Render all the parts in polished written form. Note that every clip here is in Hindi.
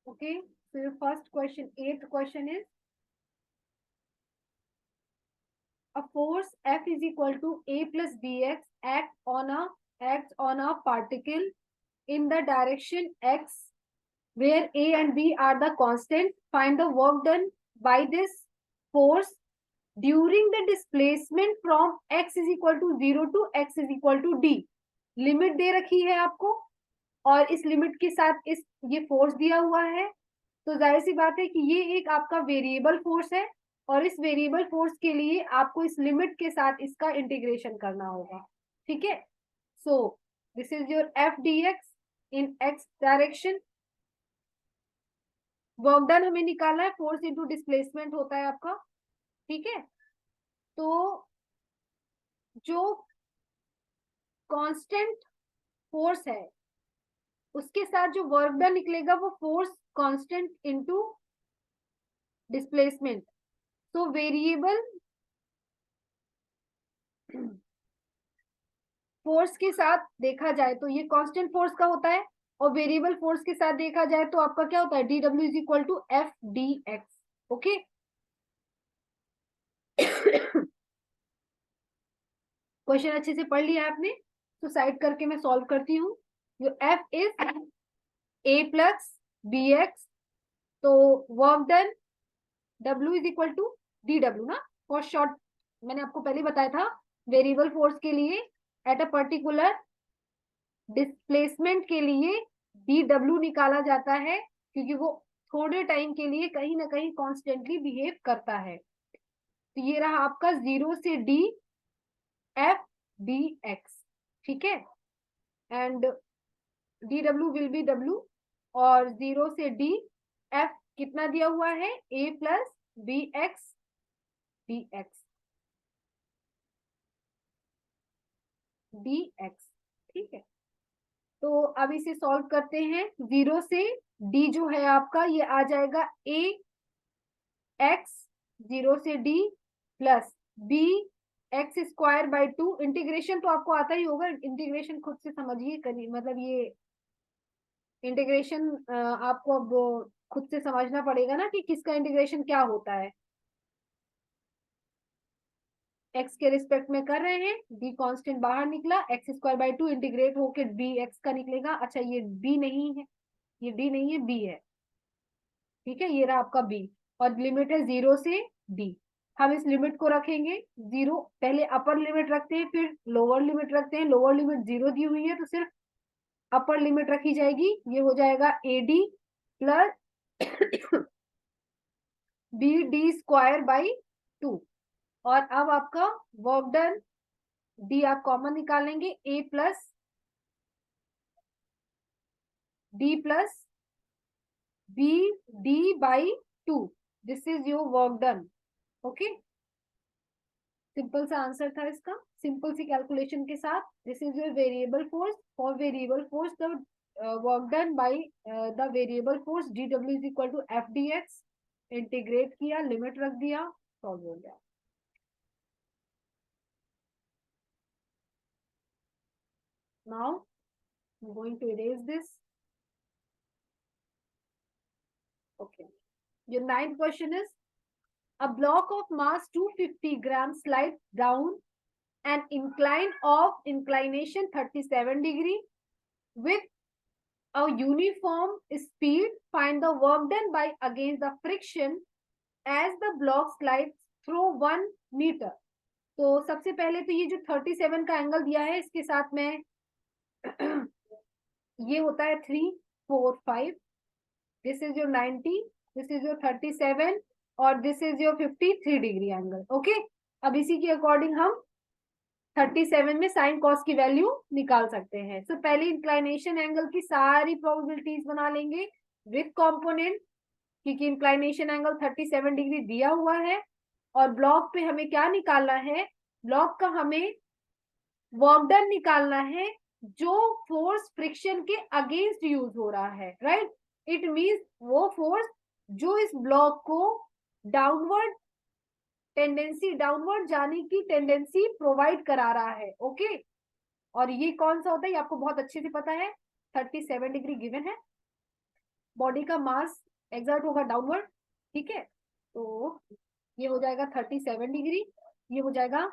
Okay, so your first question, eighth question is, a force F is equal to A plus Bx acts on a particle in the direction x, where A and B are the constant. Find the work done by this force during the displacement from x is equal to 0 to x is equal to d. Limit दे रखी है आपको और इस लिमिट के साथ इस ये फोर्स दिया हुआ है, तो जाहिर सी बात है कि ये एक आपका वेरिएबल फोर्स है और इस वेरिएबल फोर्स के लिए आपको इस लिमिट के साथ इसका इंटीग्रेशन करना होगा। ठीक है, so this is your F D x in x direction. Work done हमें निकालना है, फोर्स इंटू डिस्प्लेसमेंट होता है आपका। ठीक है, तो जो कांस्टेंट फोर्स है उसके साथ जो वर्क डन निकलेगा वो फोर्स कांस्टेंट इनटू डिस्प्लेसमेंट। तो वेरिएबल फोर्स के साथ देखा जाए तो ये कांस्टेंट फोर्स का होता है और वेरिएबल फोर्स के साथ देखा जाए तो आपका क्या होता है, D W is equal to F D X. Okay, question अच्छे से पढ़ लिया आपने, तो साइड करके मैं सॉल्व करती हूँ। जो F is A plus B X, तो work done W is equal to D W ना, फॉर शॉर्ट। मैंने आपको पहले बताया था वेरिएबल फोर्स के लिए एट अ पर्टिकुलर डिस्प्लेसमेंट के लिए डी डब्ल्यू निकाला जाता है, क्योंकि वो थोड़े टाइम के लिए कहीं ना कहीं कॉन्स्टेंटली बिहेव करता है। तो ये रहा आपका 0 से डी एफ डी एक्स। ठीक है, and D W will be W, और 0 से डी एफ कितना दिया हुआ है, A plus B X D X D X. ठीक है, तो अब इसे सॉल्व करते हैं। 0 से डी जो है आपका ये आ जाएगा ए एक्स 0 से D plus B X square by 2। Integration तो आपको आता ही होगा, इंटीग्रेशन खुद से समझिए करिए, मतलब ये इंटीग्रेशन आपको अब खुद से समझना पड़ेगा ना कि किसका इंटीग्रेशन क्या होता है। एक्स के रिस्पेक्ट में कर रहे हैं, डी कांस्टेंट बाहर निकला, एक्स स्क्वायर बाई 2 इंटीग्रेट होके बी एक्स का निकलेगा। अच्छा ये बी नहीं है, ये डी नहीं है, बी है। ठीक है, ये रहा आपका बी और लिमिट है 0 से डी। हम इस लिमिट को रखेंगे 0, पहले अपर लिमिट रखते हैं फिर लोअर लिमिट रखते हैं। लोअर लिमिट 0 दी हुई है तो सिर्फ अपर लिमिट रखी जाएगी, ये हो जाएगा A D plus B D square by 2। और अब आपका वर्क डन डी आप कॉमन निकालेंगे, A plus D plus B D by 2। This is your work done. Okay, simple सा आंसर था इसका, सिंपल सी कैलकुलेशन के साथ। This is your variable force. For variable force the work done by the variable force D W is equal to F D X. Integrate किया, लिमिट रख दिया, सॉल्व हो गया। Now I am going to erase this. Okay, your ninth question is, a block of mass 250 grams slides down an incline of inclination 37 degree with a uniform speed. Find the work done by against the friction as the block slides through 1 meter. तो सबसे पहले तो ये जो 37 का एंगल दिया है इसके साथ में ये होता है 3 4 5, this is your 90, this is your 37 और this is your 53 degree angle. Okay, अब इसी के अकॉर्डिंग हम 37 में साइन कॉस की वैल्यू निकाल सकते हैं। तो पहले इंक्लाइनेशन एंगल की सारी प्रोबेबिलिटीज बना लेंगे विथ कंपोनेंट, क्योंकि इंक्लाइनेशन एंगल 37 डिग्री दिया हुआ है और ब्लॉक पे हमें क्या निकालना है, ब्लॉक का हमें वर्क डन निकालना है जो फोर्स फ्रिक्शन के अगेंस्ट यूज हो रहा है। राइट, इट मींस वो फोर्स जो इस ब्लॉक को डाउनवर्ड टेंडेंसी, डाउनवर्ड जाने की टेंडेंसी प्रोवाइड करा रहा है। ओके, और ये कौन सा होता है, ये आपको बहुत अच्छे से पता है, 37 डिग्री गिवन है। बॉडी का मास एक्सर्ट होगा डाउनवर्ड, ठीक है। तो ये हो जाएगा 37 डिग्री, ये हो जाएगा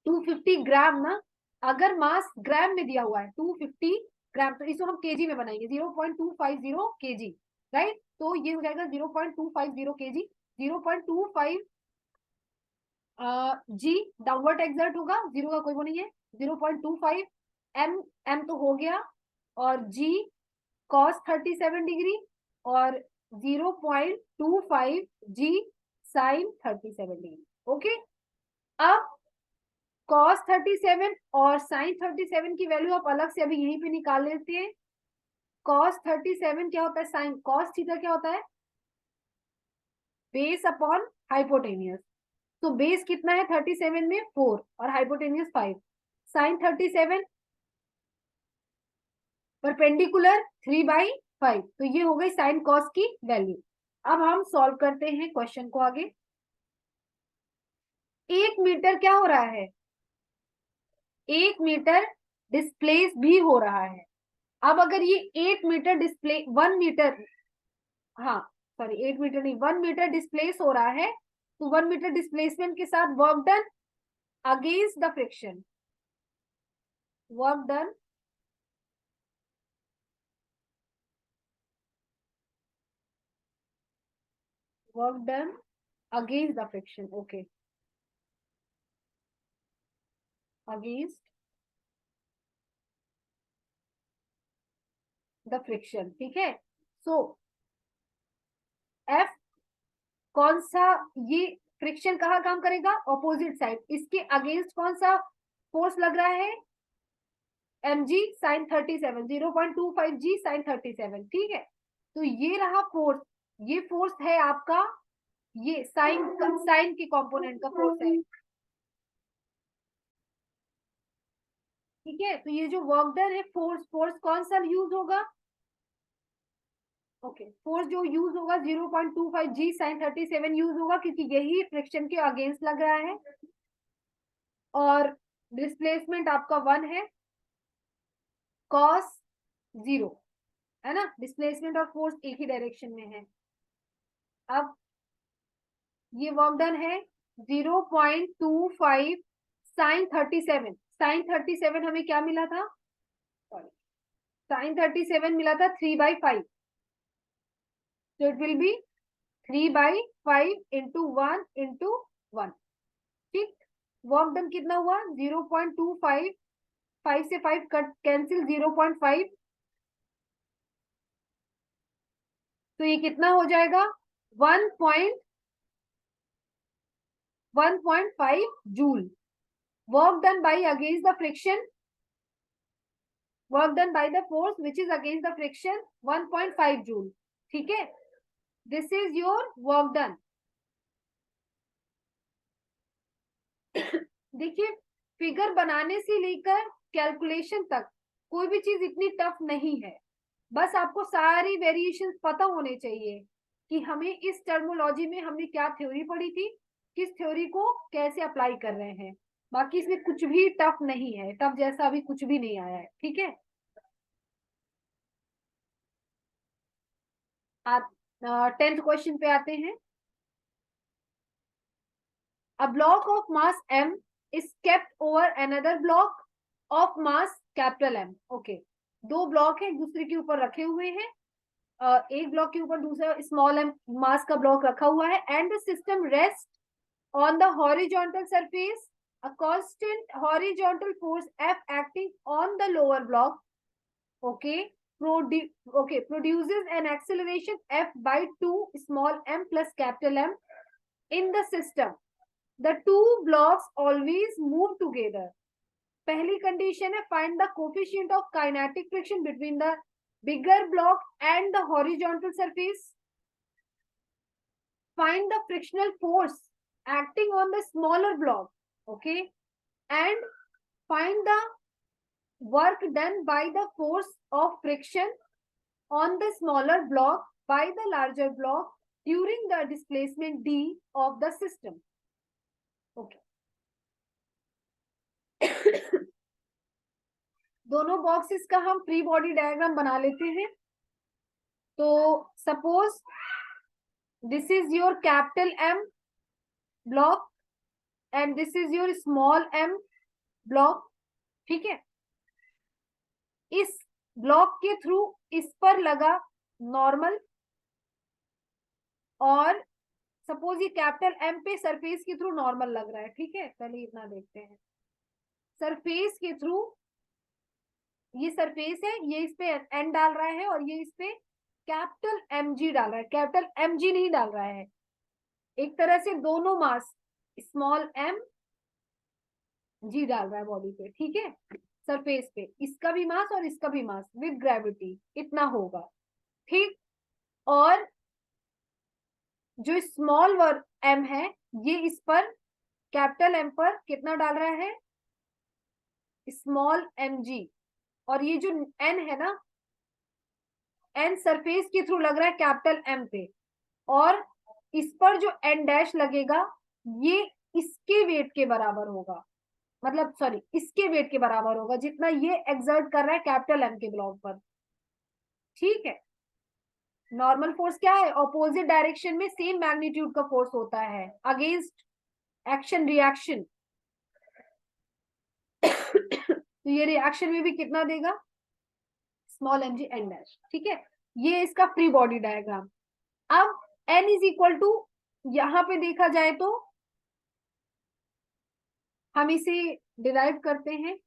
250 ग्राम ना। अगर मास ग्राम में दिया हुआ है 250 ग्राम, तो इसको हम केजी में बनाएंगे, 0.250 केजी, राइट। तो ये हो जाएगा 0.250 केजी, 0.25 जी डाउनवर्ड एक्सर्ट होगा, जीरो का कोई वो नहीं है, 0.25 एम, एम तो हो गया, और जी कॉस 37 डिग्री, और 0.25 जी साइन 37 डिग्री। ओके, अब कॉस 37 और साइन 37 की वैल्यू आप अलग से अभी यहीं पे निकाल लेते हैं। कॉस 37 क्या होता है, साइन कॉस थीटा क्या होता है, बेस अपॉन हाइपोटेनियस। तो बेस कितना है 37 में 4 और हाइपोटेनियस 5, साइन 37 परपेंडिकुलर 3/5, तो ये हो गई साइन कॉस की वैल्यू। अब हम सॉल्व करते हैं क्वेश्चन को आगे। 1 मीटर क्या हो रहा है, 1 मीटर डिस्प्लेस भी हो रहा है। अब अगर ये 8 मीटर डिस्प्ले 1 मीटर, हाँ सॉरी 8 मीटर नहीं, 1 मीटर डिस्प्लेस हो रहा है, तो 1 मीटर डिस्प्लेसमेंट के साथ work done against the friction, work done work done against the friction, okay, against the friction, ठीक है। सो एफ कौन सा, ये फ्रिक्शन कहाँ काम करेगा, ऑपोजिट साइड, इसके अगेंस्ट कौन सा फोर्स लग रहा है, mg साइन 37, 0.25 जी साइन 37, ठीक है। तो ये रहा फोर्स, ये फोर्स है आपका, ये साइन के कंपोनेंट का फोर्स है, ठीक है। तो ये जो वर्क डन है, फोर्स फोर्स कौन सा यूज होगा, ओके, फोर्स जो यूज होगा 0.25 जी साइन 37 यूज होगा, क्योंकि यही फ्रिक्शन के अगेंस्ट लग रहा है, और डिस्प्लेसमेंट आपका 1 है, कॉस 0, है ना, डिस्प्लेसमेंट और फोर्स एक ही डायरेक्शन में है। अब ये वर्क डन है 0.25 साइन 37, साइन 37 हमें क्या मिला था, सॉरी साइन 37 मिला था 3/5, तो it will B 3/5 into 1 into 1, ठीक। वर्क डन कितना हुआ 0.25, 5 से 5 कट कैंसिल 0.5, तो ये कितना हो जाएगा 1.5 joule. Work done by against the friction, work done by the force which is against the friction 1.5 joule, ठीक है। This is your work done. देखिए, फिगर बनाने से लेकर कैलकुलेशन तक कोई भी चीज इतनी टफ नहीं है, बस आपको सारी वेरिएशंस पता होने चाहिए कि हमें इस टर्मोलॉजी में हमने क्या थ्योरी पढ़ी थी, किस थ्योरी को कैसे अप्लाई कर रहे हैं। बाकी इसमें कुछ भी टफ नहीं है, टफ जैसा अभी कुछ भी नहीं आया है, ठीक है। आप 10th क्वेश्चन पे आते हैं। A block of mass m is kept over another block of mass capital M. Okay, दो ब्लॉक है एक दूसरे के ऊपर रखे हुए हैं, एक ब्लॉक के ऊपर दूसरा स्मॉल एम मास का ब्लॉक रखा हुआ है, and the system rest on the horizontal surface, a constant horizontal force F acting on the lower block, okay, produces an acceleration F by 2 small m plus capital M in the system. The two blocks always move together. पहली कंडीशन है find the coefficient of kinetic friction between the bigger block and the horizontal surface, find the frictional force acting on the smaller block, okay, and find the work done by the force of friction on the smaller block by the larger block during the displacement d of the system, okay. दोनों बॉक्सेस का हम फ्री बॉडी डायग्राम बना लेते हैं। तो suppose this is your capital M block and this is your small M block, ठीक है। इस ब्लॉक के थ्रू इस पर लगा नॉर्मल, और सपोज ये कैपिटल एम पे सरफेस के थ्रू नॉर्मल लग रहा है, ठीक है। पहले इतना देखते हैं। सरफेस के थ्रू, ये सरफेस है, ये इस पे एन डाल रहा है और ये इस पे कैपिटल एम जी डाल रहा है, कैपिटल एम जी नहीं डाल रहा है। एक तरह से दोनों मास स्मॉल एम जी डाल रहा है बॉडी पे, ठीक है। सरफेस पे इसका भी मास और इसका भी मास विद ग्रेविटी इतना होगा, ठीक। और जो स्मॉल वर्ड एम है, ये इस पर कैपिटल एम पर कितना डाल रहा है, स्मॉल एम जी। और ये जो एन है ना, एन सरफेस के थ्रू लग रहा है कैपिटल एम पे, और इस पर जो एन डैश लगेगा ये इसके वेट के बराबर होगा, मतलब सॉरी इसके वेट के बराबर होगा जितना ये एक्सर्ट कर रहा है कैपिटल एम के ब्लॉक पर, ठीक है। नॉर्मल फोर्स क्या है, ऑपोजिट डायरेक्शन में सेम मैग्नीट्यूड का फोर्स होता है अगेंस्ट एक्शन रिएक्शन। तो ये रिएक्शन में भी कितना देगा, small M G N dash, ठीक है। ये इसका फ्री बॉडी डायग्राम। अब n इज इक्वल टू, यहां पे देखा जाए तो हम इसे डिराइव करते हैं।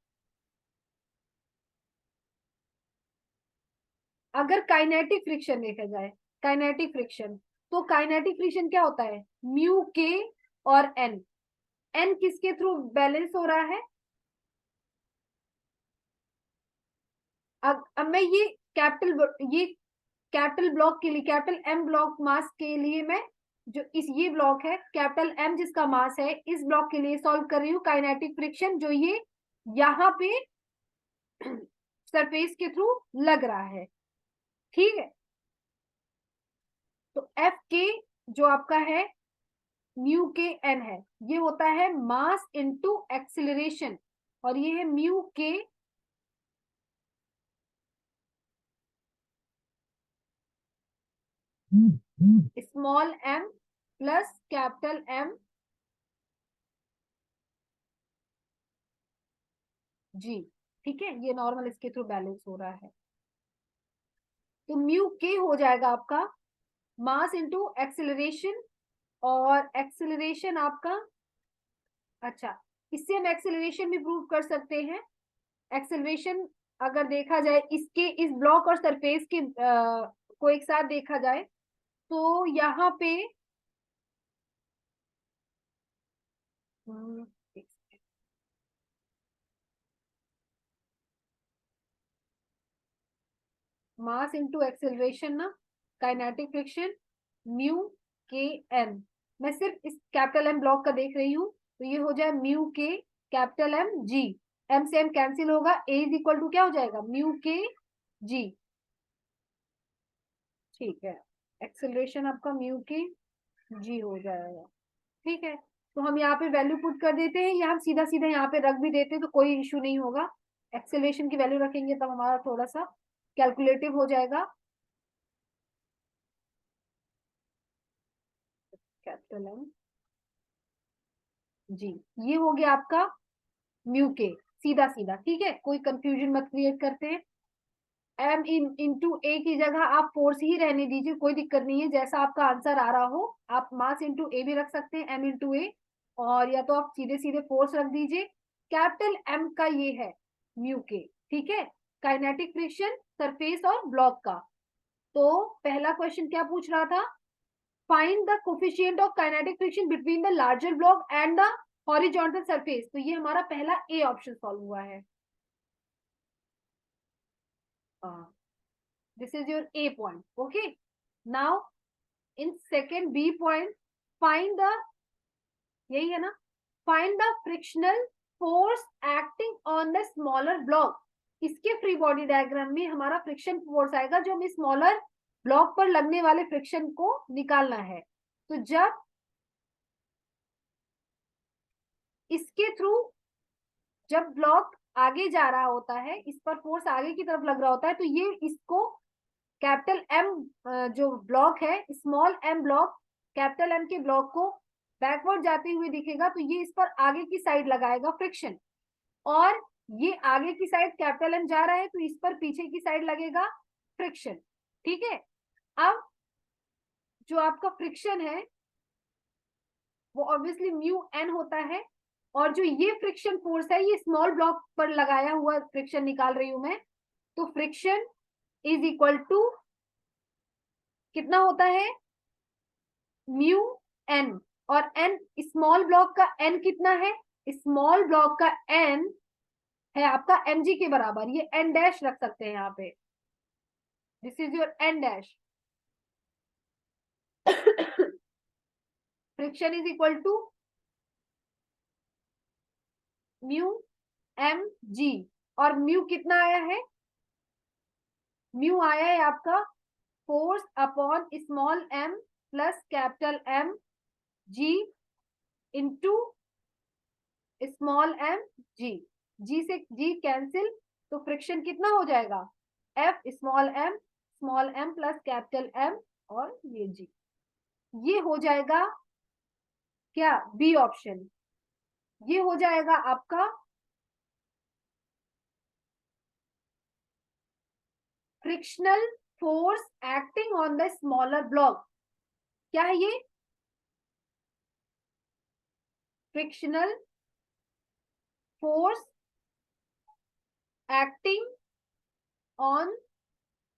अगर काइनेटिक फ्रिक्शन देखा जाए, काइनेटिक फ्रिक्शन, तो काइनेटिक फ्रिक्शन क्या होता है, म्यू के और एन। एन किसके थ्रू बैलेंस हो रहा है, अब मैं ये कैपिटल ब्लॉक के लिए, कैपिटल एम ब्लॉक मास के लिए मैं जो इस ये ब्लॉक है कैपिटल एम जिसका मास है, इस ब्लॉक के लिए सॉल्व कर रही हूँ काइनेटिक फ्रिक्शन जो ये यहाँ पे सरफेस के थ्रू लग रहा है, ठीक है। तो एफ के जो आपका है म्यू के एन है, ये होता है मास इनटू एक्सिलरेशन, और ये है mu K small M plus capital M G, ठीक है। ये नॉर्मल इसके थ्रू बैलेंस हो रहा है। तो म्यू के हो जाएगा आपका मास इनटू एक्सिलरेशन, और एक्सिलरेशन आपका, अच्छा इससे हम एक्सिलरेशन भी प्रूव कर सकते हैं। एक्सेलरेशन अगर देखा जाए इसके इस ब्लॉक और सरफेस के को एक साथ देखा जाए तो यहाँ पे मास इनटू एक्सेलरेशन ना, काइनेटिक फ्रिक्शन म्यू के एम, मैं सिर्फ इस कैपिटल एम ब्लॉक का देख रही हूँ, तो ये हो जाए म्यू के कैपिटल एम जी, एम से एम कैंसिल होगा, ए इज इक्वल टू क्या हो जाएगा, म्यू के जी, ठीक है। एक्सेलरेशन आपका म्यू के जी हो जाएगा, ठीक है। तो हम यहाँ पे वैल्यू पुट कर देते हैं, या हम सीधा सीधा यहाँ पे रख भी देते हैं तो कोई इश्यू नहीं होगा। एक्सेलरेशन की वैल्यू रखेंगे तब हमारा थोड़ा सा कैलकुलेटिव हो जाएगा। कैपिटल एम जी, ये हो गया आपका म्यू के, सीधा सीधा, ठीक है। कोई कंफ्यूजन मत क्रिएट करते हैं। एम इंटू ए की जगह आप फोर्स ही रहने दीजिए, कोई दिक्कत नहीं है, जैसा आपका आंसर आ रहा हो। आप मास इंटू ए भी रख सकते हैं, एम इंटू ए, और या तो आप सीधे सीधे फोर्स रख दीजिए। कैपिटल एम का ये है म्यू के, ठीक है। काइनेटिक फ्रिक्शन सरफेस और ब्लॉक का। तो पहला क्वेश्चन क्या पूछ रहा था, find the coefficient of kinetic friction between the larger block and the horizontal surface. तो ये हमारा पहला ए ऑप्शन सॉल्व हुआ है। This is your A point, okay. Now in second B point, find the, यही है ना, find the frictional force acting on the smaller block. इसके फ्री बॉडी डायग्राम में हमारा फ्रिक्शन फोर्स आएगा जो हमें स्मॉलर ब्लॉक पर लगने वाले फ्रिक्शन को निकालना है। तो जब इसके थ्रू जब ब्लॉक आगे जा रहा होता है, इस पर फोर्स आगे की तरफ लग रहा होता है, तो ये इसको कैपिटल एम जो ब्लॉक है, small M block capital M के ब्लॉक को बैकवर्ड जाते हुए दिखेगा, तो ये इस पर आगे की साइड लगाएगा फ्रिक्शन। और ये आगे की साइड कैपिटल एम जा रहा है, तो इस पर पीछे की साइड लगेगा फ्रिक्शन। ठीक है। अब जो आपका फ्रिक्शन है वो ऑब्वियसली म्यू एन होता है, और जो ये फ्रिक्शन फोर्स है ये स्मॉल ब्लॉक पर लगाया हुआ फ्रिक्शन निकाल रही हूं मैं, तो फ्रिक्शन इज इक्वल टू कितना होता है, म्यू एन। और एन स्मॉल ब्लॉक का एन कितना है, स्मॉल ब्लॉक का एन है आपका mg के बराबर, ये एन डैश रख सकते हैं यहाँ पे, this is your N dash. Friction is equal to mu M G, और म्यू कितना आया है, म्यू आया है आपका force upon small M plus capital M G into small M G. G से जी कैंसिल, तो फ्रिक्शन कितना हो जाएगा, F small M plus capital M, और ये जी। ये हो जाएगा क्या, बी ऑप्शन। ये हो जाएगा आपका frictional force acting on the smaller block. क्या है ये, frictional force acting on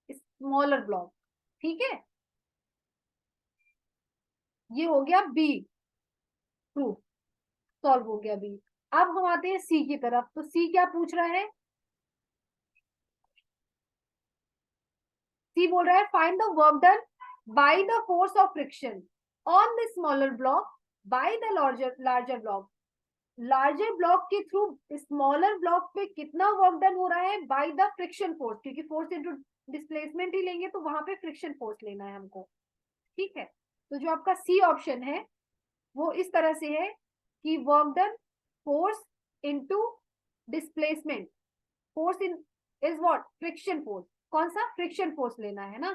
smaller block. ठीक है, ये हो गया बी प्रूफ, सॉल्व हो गया बी। अब हम आते हैं सी की तरफ, तो सी क्या पूछ रहा है, सी बोल रहा है find the work done by the force of friction on the smaller block by the larger block. Larger block के थ्रू स्मॉलर ब्लॉक पे कितना वर्क डन हो रहा है, बाय द फ्रिक्शन फोर्स, क्योंकि फोर्स इंटू डिस्प्लेसमेंट ही लेंगे तो वहां पे फ्रिक्शन फोर्स लेना है हमको। ठीक है, तो जो आपका सी ऑप्शन है वो इस तरह से है कि work done force into displacement, force in is what, friction force. कौन सा, फ्रिक्शन फोर्स लेना है ना,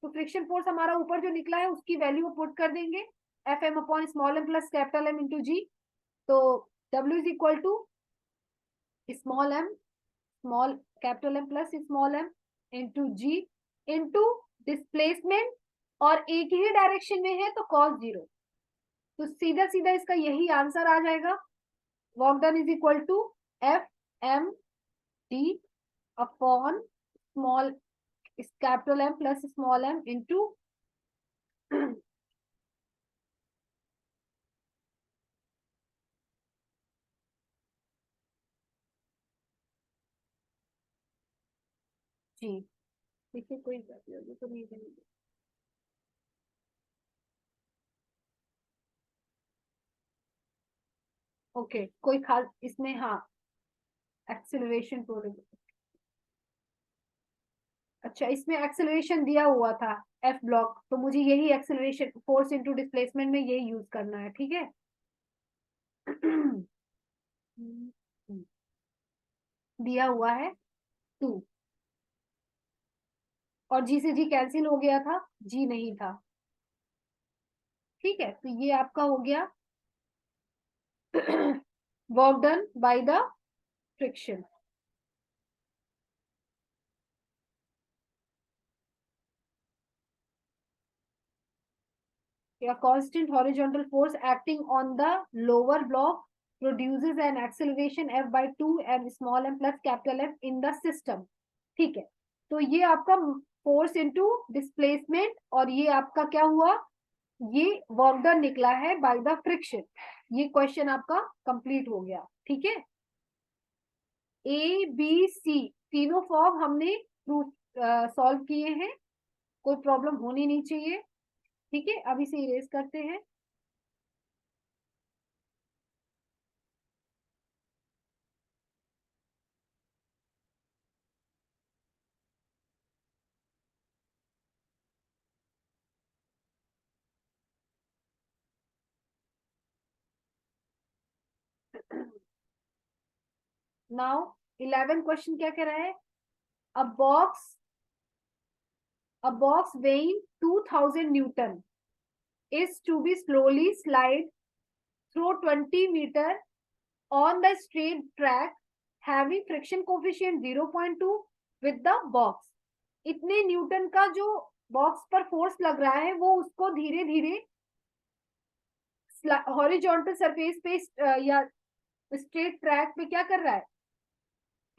तो फ्रिक्शन फोर्स हमारा ऊपर जो निकला है उसकी वैल्यू पुट कर देंगे, F M upon small M plus capital M into G. तो W is equal to small M small capital M plus small M into G into displacement, और एक ही डायरेक्शन में है तो कॉस जीरो, तो सीधा सीधा इसका यही आंसर आ जाएगा। Work done is equal to F M D upon small capital M plus small M into G. देखिए कोई गलती होगी तो नहीं देंगे। ओके, कोई खास इसमें, हाँ, एक्सेलरेशन प्रोडक्ट, अच्छा इसमें एक्सेलरेशन दिया हुआ था एफ ब्लॉक, तो मुझे यही एक्सेलरेशन फोर्स इनटू डिस्प्लेसमेंट में यही यूज करना है। ठीक है। दिया हुआ है 2, और जी से जी कैंसिल हो गया था, जी नहीं था। ठीक है, तो ये आपका हो गया work done by the friction. A constant horizontal force acting on the lower block produces an acceleration F by 2 m small m plus capital F in the system। ठीक है, तो ये आपका फोर्स इनटू डिस्प्लेसमेंट, और ये आपका क्या हुआ, ये वर्क डन निकला है बाय द फ्रिक्शन। ये क्वेश्चन आपका कंप्लीट हो गया। ठीक है, ए बी सी तीनों फॉर्म हमने प्रूफ सॉल्व किए हैं, कोई प्रॉब्लम होनी नहीं चाहिए। ठीक है, अब इसे इरेज करते हैं। नाउ 11 क्वेश्चन क्या कह रहा है? अ box weighing 2000 Newton is to be slowly slide through 20 meter on the straight track having friction coefficient 0.2 with the box. इतने न्यूटन का जो बॉक्स पर फोर्स लग रहा है वो उसको धीरे धीरे हॉरिजॉन्टल सरफेस पे या स्ट्रेट ट्रैक पे क्या कर रहा है?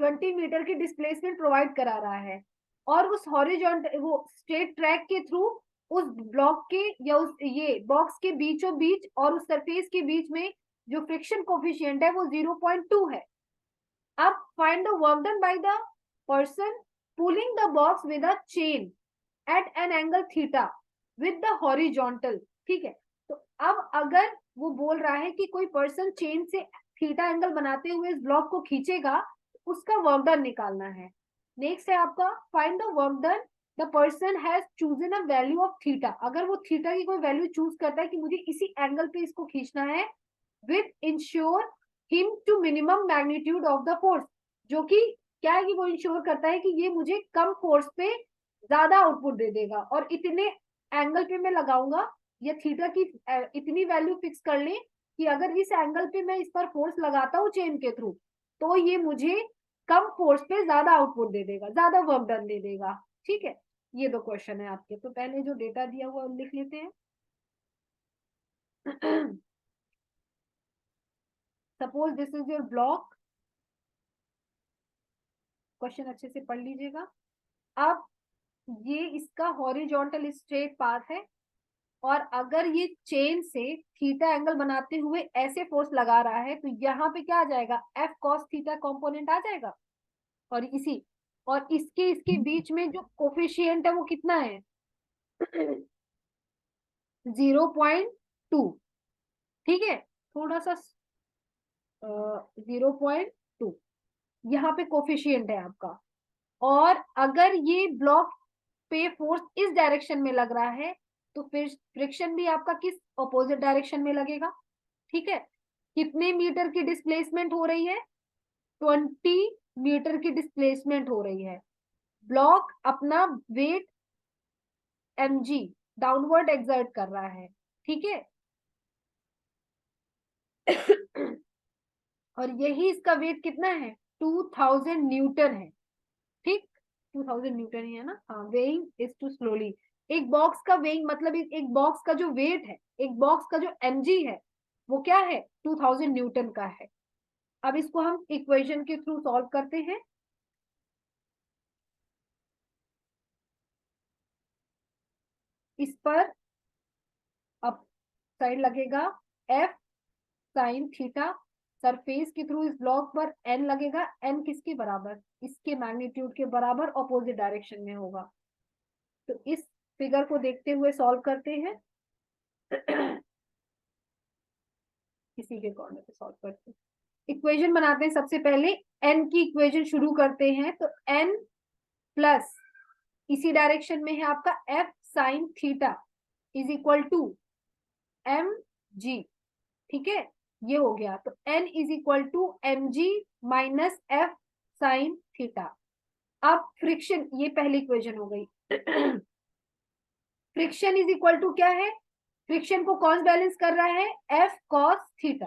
20 मीटर की डिस्प्लेसमेंट प्रोवाइड करा रहा है और उस हॉरिजॉन्टल वो स्ट्रेट ट्रैक के थ्रू उस ब्लॉक के या उस ये बॉक्स के बीचों बीच और उस सरफेस के बीच में जो फ्रिक्शन कोफिशिएंट है वो 0.2 है. अब find the work done by the person pulling the box with a chain at an angle theta with the horizontal. ठीक है, तो अब अगर वो बोल रहा है कि कोई पर्सन चेन से थीटा एंगल बनाते हुए इस ब्लॉक को खींचेगा, उसका वर्क डन निकालना है. नेक्स्ट है आपका find the work done the person has chosen a value of theta. अगर वो थीटा की कोई वैल्यू चूज करता है कि मुझे इसी एंगल पे इसको खींचना है, with ensure him to minimum magnitude of the force, जो कि क्या है कि वो इंश्योर करता है कि ये मुझे कम फोर्स पे ज्यादा आउटपुट दे देगा और इतने एंगल पे मैं लगाऊंगा, या थीटा की इतनी वैल्यू फिक्स कर ले कि अगर इस एंगल पे मैं इस पर फोर्स लगाता हूँ चेन के थ्रू तो ये मुझे कम फोर्स पे ज्यादा आउटपुट दे देगा, ज्यादा वर्क डन दे देगा. ठीक है, ये दो क्वेश्चन है आपके. तो पहले जो डेटा दिया हुआ लिख लेते हैं. Suppose this is your block. Question अच्छे से पढ़ लीजिएगा. अब ये इसका हॉरिजॉन्टल स्ट्रेट पाथ है और अगर ये चेन से थीटा एंगल बनाते हुए ऐसे फोर्स लगा रहा है तो यहाँ पे क्या आ जाएगा? एफ कॉस थीटा कंपोनेंट आ जाएगा. और इसके बीच में जो कोफिशिएंट है वो कितना है? 0.2. ठीक है, थोड़ा सा 0.2 यहाँ पे कोफिशिएंट है आपका. और अगर ये ब्लॉक पे फोर्स इस डायरेक्शन में लग रहा है तो फिर फ्रिक्शन भी आपका किस अपोजिट डायरेक्शन में लगेगा. ठीक है, कितने मीटर की डिस्प्लेसमेंट हो रही है? 20 मीटर की डिस्प्लेसमेंट हो रही है. ब्लॉक अपना वेट mg डाउनवर्ड एक्सर्ट कर रहा है. ठीक है, और यही इसका वेट कितना है? 2000 न्यूटन है. ठीक, 2000 न्यूटन ही है ना. हाँ, वेइंग इज टू स्लोली. एक बॉक्स का वेइंग मतलब एक बॉक्स का जो वेट है, एक बॉक्स का जो mg है वो क्या है? 2000 न्यूटन का है. अब इसको हम इक्वेशन के थ्रू सॉल्व करते हैं. इस पर अब साइन लगेगा f साइन थीटा. सरफेस के थ्रू इस ब्लॉक पर n लगेगा. n किसके बराबर? इसके मैग्नीट्यूड के बराबर ऑपोजिट डायरेक्शन में होगा. तो इस फिगर को देखते हुए सॉल्व करते हैं. इसी के कॉर्नर पे सॉल्व करते हैं. इक्वेशन बनाते हैं. सबसे पहले n की इक्वेशन शुरू करते हैं. तो n प्लस इसी डायरेक्शन में है आपका f sine theta is equal to mg. ठीक है, ये हो गया. तो n is equal to mg minus f sine theta. अब फ्रिक्शन, ये पहली इक्वेशन हो गई. फ्रिक्शन इज इक्वल टू क्या है? फ्रिक्शन को कौन बैलेंस कर रहा है? f cos theta.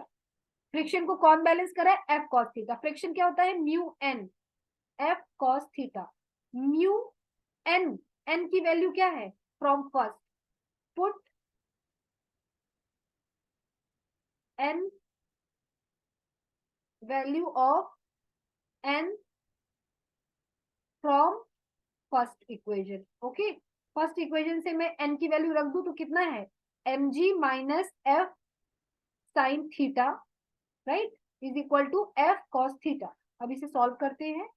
फ्रिक्शन को कौन बैलेंस कर रहा है? f cos theta. फ्रिक्शन क्या होता है? Mu n f cos theta. Mu n, n की वैल्यू क्या है? From first put n value of n from first equation. Okay, first equation से मैं n की वैल्यू रख दूं तो कितना है? mg minus f sine theta right is equal to f cos theta. अब इसे सॉल्व करते हैं.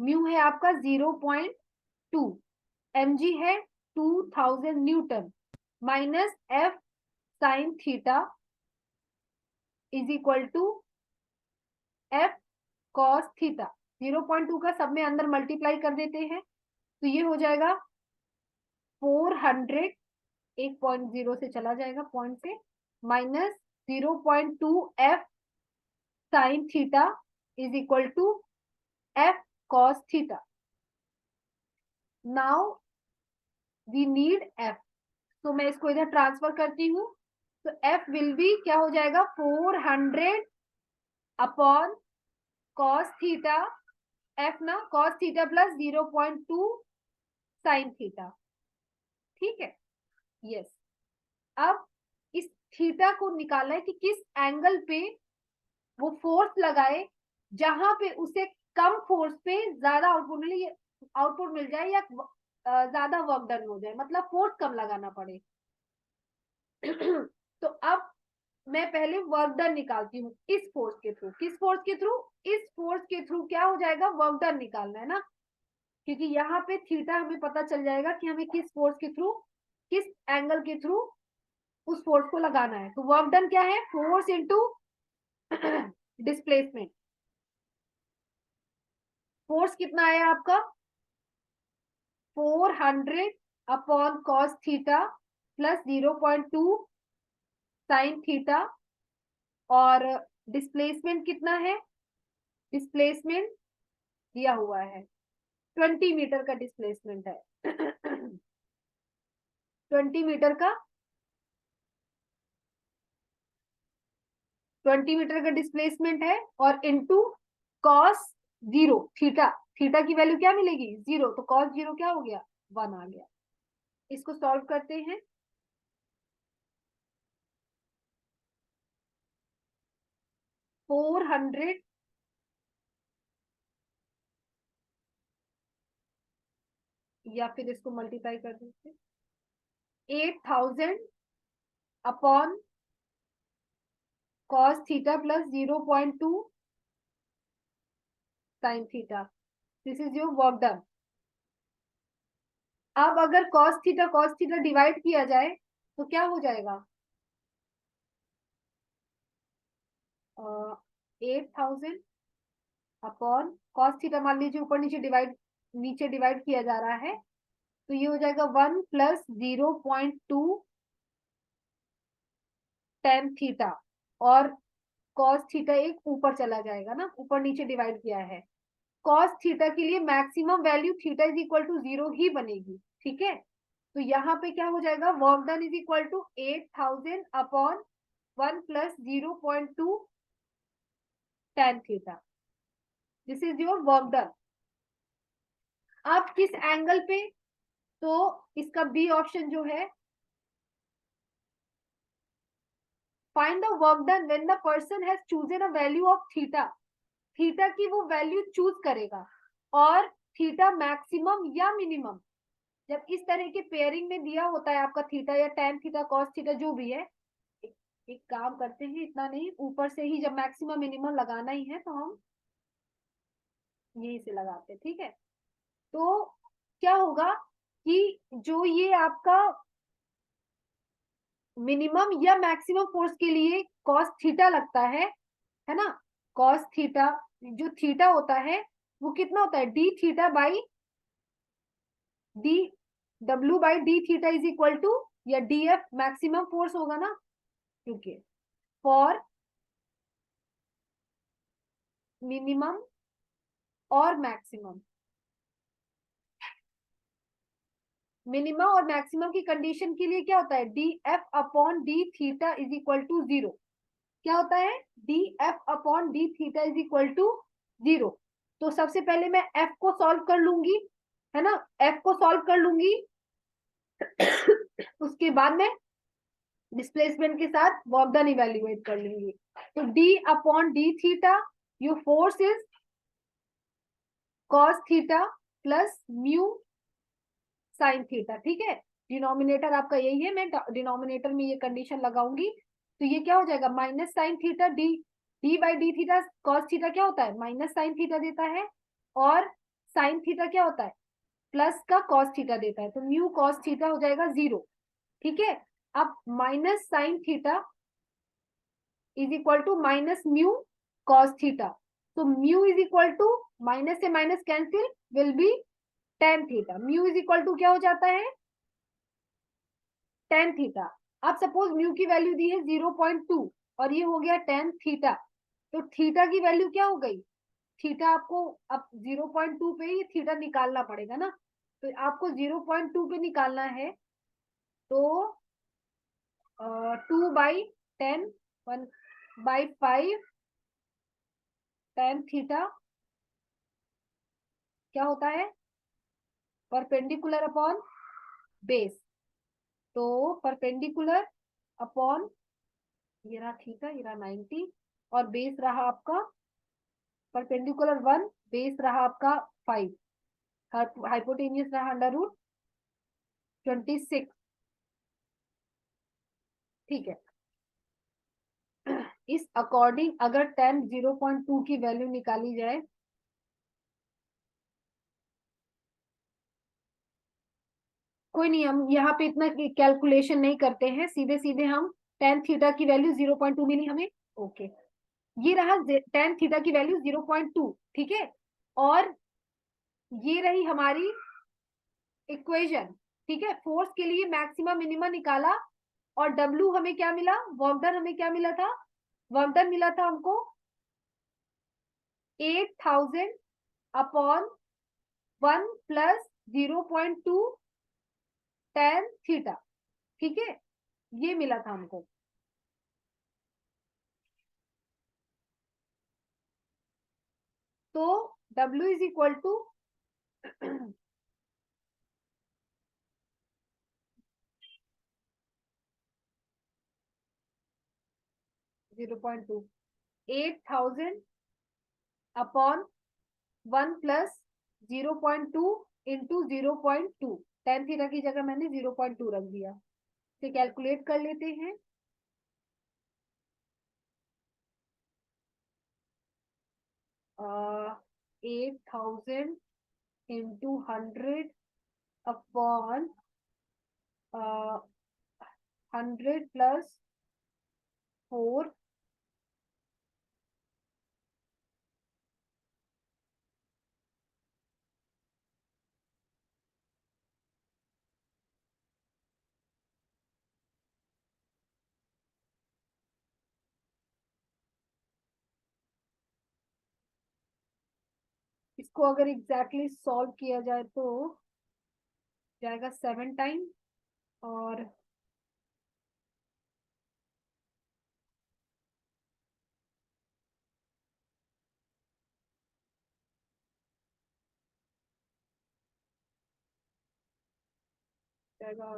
म्यू है आपका 0.2, mg है 2000 newton minus f sine theta is equal to f cos theta. 0.2 का सब में अंदर मल्टीप्लाई कर देते हैं तो ये हो जाएगा 400. 1.0 से चला जाएगा पॉइंट से, minus 0.2 f sine theta is equal to F cos theta. Now we need F, तो मैं इसको इधर ट्रांसफर करती हूँ. तो एफ विल बी क्या हो जाएगा 400 अपॉन कॉस थीटा. एफ ना cos theta plus 0.2 sine theta. ठीक है. यस. अब इस थीटा को निकालना है कि किस एंगल पे वो फोर्स लगाए जहां पे उसे कम फोर्स पे ज्यादा आउटपुट मिल जाए या ज्यादा वर्क डन हो जाए, मतलब फोर्स कम लगाना पड़े. तो अब मैं पहले वर्क डन निकालती हूँ इस फोर्स के थ्रू. किस फोर्स के थ्रू? इस फोर्स के थ्रू क्या हो जाएगा, वर्क डन निकालना है ना, क्योंकि यहाँ पे थीटा हमें पता चल जाएगा कि हमें किस फोर्स के थ्रू, किस एंगल के थ्रू उस फोर्स को लगाना है. तो वर्क डन क्या है, फोर्स इनटू डिस्प्लेसमेंट. फोर्स कितना आया आपका 400 upon cos theta plus 0.2 sine theta. और डिस्प्लेसमेंट कितना है, डिस्प्लेसमेंट दिया हुआ है 20 मीटर का डिस्प्लेसमेंट है. 20 मीटर का 20 मीटर का डिस्प्लेसमेंट है और इनटू कॉस 0 थीटा. थीटा की वैल्यू क्या मिलेगी 0, तो कॉस 0 क्या हो गया 1 आ गया. इसको सॉल्व करते हैं. 400 या फिर इसको मल्टीप्लाई कर देते 8000 upon cos theta plus 0.2 sine theta. This is your work done. अब अगर कॉस थीटा डिवाइड किया जाए तो क्या हो जाएगा 8000 अपॉन कॉस थीटा, मान लीजिए ऊपर नीचे डिवाइड किया जा रहा है, तो ये हो जाएगा 1 प्लस 0.2 टेन थीटा. और कॉस थीटा एक ऊपर चला जाएगा ना, ऊपर नीचे डिवाइड किया है. कॉस थीटा के लिए maximum value theta is equal to 0 ही बनेगी. ठीक है. तो यहाँ पे क्या हो जाएगा work done is equal to 8000 upon 1 plus 0.2 tan theta. This is your work done. अब किस एंगल पे, तो इसका बी ऑप्शन जो है, find the work done when the person has chosen a value of theta. Theta की वो वैल्यू चूज करेगा और थीटा मैक्सिमम या मिनिमम, जब इस तरह के पेयरिंग में दिया होता है आपका थीटा या टेन थीटा कॉस थीटा जो भी है, एक काम करते हैं, इतना नहीं, ऊपर से ही जब मैक्सिमम मिनिमम लगाना ही है तो हम यही से लगाते हैं. ठीक है. तो क्या होगा कि जो ये आपका मिनिमम या मैक्सिमम फोर्स के लिए कॉस थीटा लगता है ना, कॉस थीटा जो थीटा होता है वो कितना होता है D theta by D W by D theta is equal to, या डी एफ मैक्सिमम फोर्स होगा ना, क्योंकि फॉर मिनिमम और मैक्सिमम, मिनिमम और मैक्सिमम की कंडीशन के लिए क्या होता है D F upon D theta is equal to 0. क्या होता है D F upon D theta is equal to 0. तो सबसे पहले मैं एफ को सॉल्व कर लूंगी, है ना, एफ को सॉल्व कर लूंगी. उसके बाद में डिस्प्लेसमेंट के साथ वर्क डन इवेल्युएट कर लूंगी. तो D upon D theta, your force is cos theta plus mu sine theta. ठीक है. डिनोमिनेटर आपका यही है, मैं डिनोमिनेटर में ये कंडीशन लगाऊंगी. तो ये क्या हो जाएगा minus sine theta D, D by D theta cos theta क्या होता है माइनस साइन थीटा देता है, और साइन थीटा क्या होता है प्लस का कॉस थीटा देता है. तो म्यू कॉस थीटा हो जाएगा 0. ठीक है. अब minus sine theta is equal to minus mu cos theta. तो mu is equal to minus से minus cancel will be tan theta. Mu is equal to क्या हो जाता है टेन थीटा. अब सपोज म्यू की वैल्यू दी है 0.2 और ये हो गया टेन थीटा. तो थीटा की वैल्यू क्या हो गई, थीटा आपको अब 0.2 पे ये थीटा निकालना पड़ेगा ना, तो आपको 0.2 पे निकालना है, तो 2/10, 1/5 tan थीटा क्या होता है, परपेंडिकुलर अपॉन बेस। तो परपेंडिकुलर अपॉन ये रहा थीटा, ये रहा 90, और बेस रहा आपका परपेंडिकुलर 1, बेस रहा आपका 5, हाइपोटेनियस रहा √26। ठीक है, इस अकॉर्डिंग अगर tan 0.2 की वैल्यू निकाली जाए, कोई नहीं, हम यहाँ पे इतना कैलकुलेशन नहीं करते हैं, सीधे सीधे हम tan थीटा की वैल्यू 0.2 मिली हमें। ओके, ये रहा tan थीटा की वैल्यू 0.2, ठीक है, और ये रही हमारी इक्वेशन। ठीक है, फोर्स के लिए मैक्सिमम मिनिमम निकाला, और W हमें क्या मिला, वर्क डन हमें क्या मिला था, वर्क डन मिला था हमको 8000 अपॉन 1 प्लस 0.2 tan थीटा। ठीक है, ये मिला था हमको। तो W is equal to 0.2, 8000 upon 1 plus 0.2 into 0.2, tan theta की जगह मैंने 0.2 रख दिया। तो कैलकुलेट कर लेते हैं। 8000 इंटू 100 अपॉन 100 प्लस 4, इसको अगर एग्जैक्टली सॉल्व किया जाए तो जाएगा 7 टाइम, और जाएगा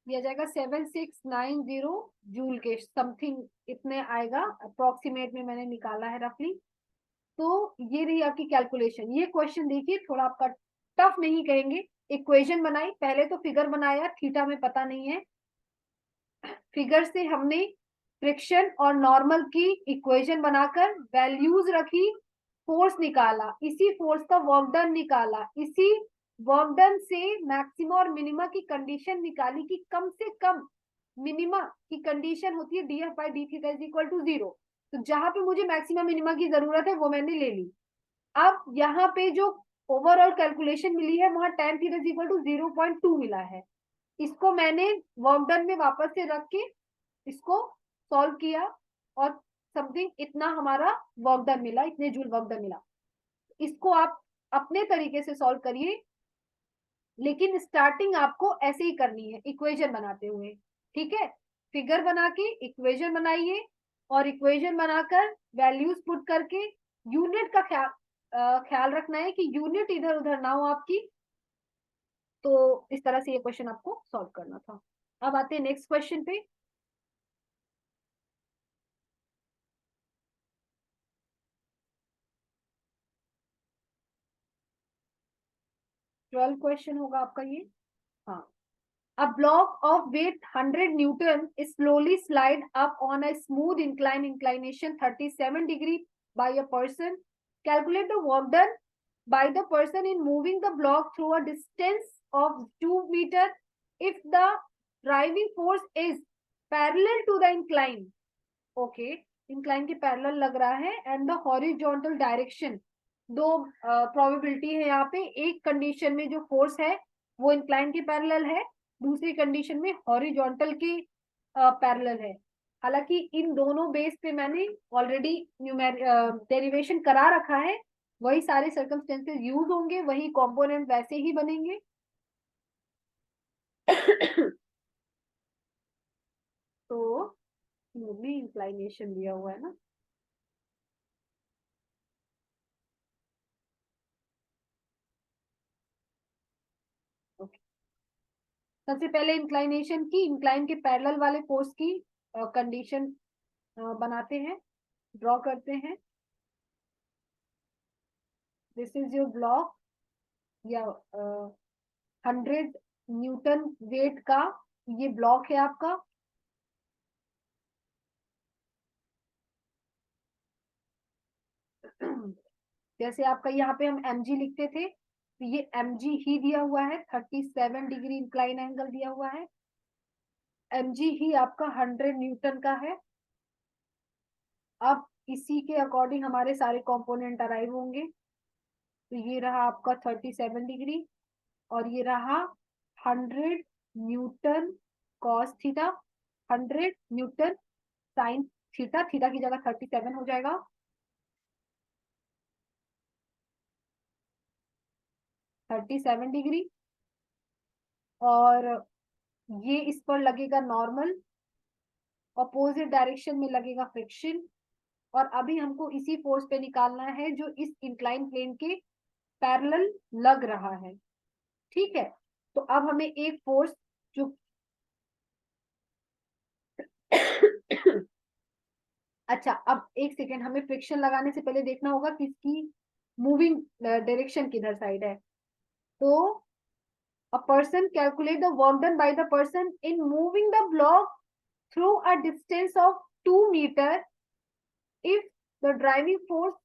दिया जाएगा 7690 जूल के समथिंग, इतने आएगा अप्रोक्सीमेट में, मैंने निकाला है रफली। तो ये रही आपकी कैलकुलेशन। ये क्वेश्चन देखिए, थोड़ा आपका टफ नहीं कहेंगे। इक्वेशन बनाई, पहले तो फिगर बनाया, थीटा में पता नहीं है, फिगर से हमने फ्रिक्शन और नॉर्मल की इक्वेशन बनाकर वैल्यूज रखी, फोर्स निकाला, इसी फोर्स का वर्क डन निकाला, इसी वर्क डन से मैक्सिमा और मिनिमा की कंडीशन निकाली कि कम से कम मिनिमा की कंडीशन होती है dF by d theta is equal to 0। तो जहां पे मुझे मैक्सिमम मिनिमा की जरूरत है वो मैंने ले ली। अब यहाँ पे जो ओवरऑल कैलकुलेशन मिली है वहां tan theta is equal to 0.2 मिला है, इसको मैंने वर्क डन में वापस से रख के इसको सॉल्व किया, और समथिंग इतना हमारा वर्क डन मिला, इतने जूल वर्क डन मिला। इसको आप अपने तरीके से सॉल्व करिए, लेकिन स्टार्टिंग आपको ऐसे ही करनी है इक्वेशन बनाते हुए। ठीक है, फिगर बना के इक्वेशन बनाइए, और इक्वेशन बनाकर वैल्यूज पुट करके यूनिट का ख्याल रखना है कि यूनिट इधर उधर ना हो आपकी। तो इस तरह से ये क्वेश्चन आपको सॉल्व करना था। अब आते हैं नेक्स्ट क्वेश्चन पे। 12 क्वेश्चन होगा आपका ये। हाँ, a block of weight 100 Newton is slowly slide up on a smooth inclination 37 degree by a person. Calculate the work done by the person in moving the block through a distance of 2 meter if the driving force is parallel to the incline, okay, incline के पैरेलल लग रहा है, एंड द हॉरिजॉन्टल डायरेक्शन, दो प्रोबेबिलिटी है यहाँ पे, एक कंडीशन में जो फोर्स है वो इंक्लाइन के पैरेलल है, दूसरी कंडीशन में हॉरिजॉन्टल के पैरेलल है। हालांकि इन दोनों बेस पे मैंने ऑलरेडी डेरिवेशन करा रखा है, वही सारे सर्कमस्टेंसेस यूज होंगे, वही कंपोनेंट वैसे ही बनेंगे। तो भी इंक्लाइनेशन दिया हुआ है ना, ओके। सबसे पहले इंक्लाइनेशन की, इंक्लाइन के पैरेलल वाले फोर्स की कंडीशन बनाते हैं, ड्रॉ करते हैं। दिस इज योर ब्लॉक, या 100 न्यूटन वेट का ये ब्लॉक है आपका। जैसे आपका यहाँ पे हम mg लिखते थे, तो ये mg ही दिया हुआ है, 37 डिग्री इंक्लाइन एंगल दिया हुआ है, mg ही आपका 100 न्यूटन का है। अब इसी के अकॉर्डिंग हमारे सारे कंपोनेंट अराइव होंगे, तो ये रहा आपका 37 डिग्री, और ये रहा 100 Newton cos theta, 100 Newton sine theta, theta की जगह 37 हो जाएगा, 37 डिग्री। और ये इस पर लगेगा नॉर्मल, अपोजिट डायरेक्शन में लगेगा फ्रिक्शन, और अभी हमको इसी फोर्स पे निकालना है जो इस इंक्लाइन प्लेन के पैरेलल लग रहा है, ठीक है। तो अब हमें एक फोर्स जो अच्छा, अब एक सेकेंड, हमें फ्रिक्शन लगाने से पहले देखना होगा कि इसकी मूविंग डायरेक्शन किधर साइड है। तो a person calculate the work done by the person in moving the block through a distance of 2 meters if the driving force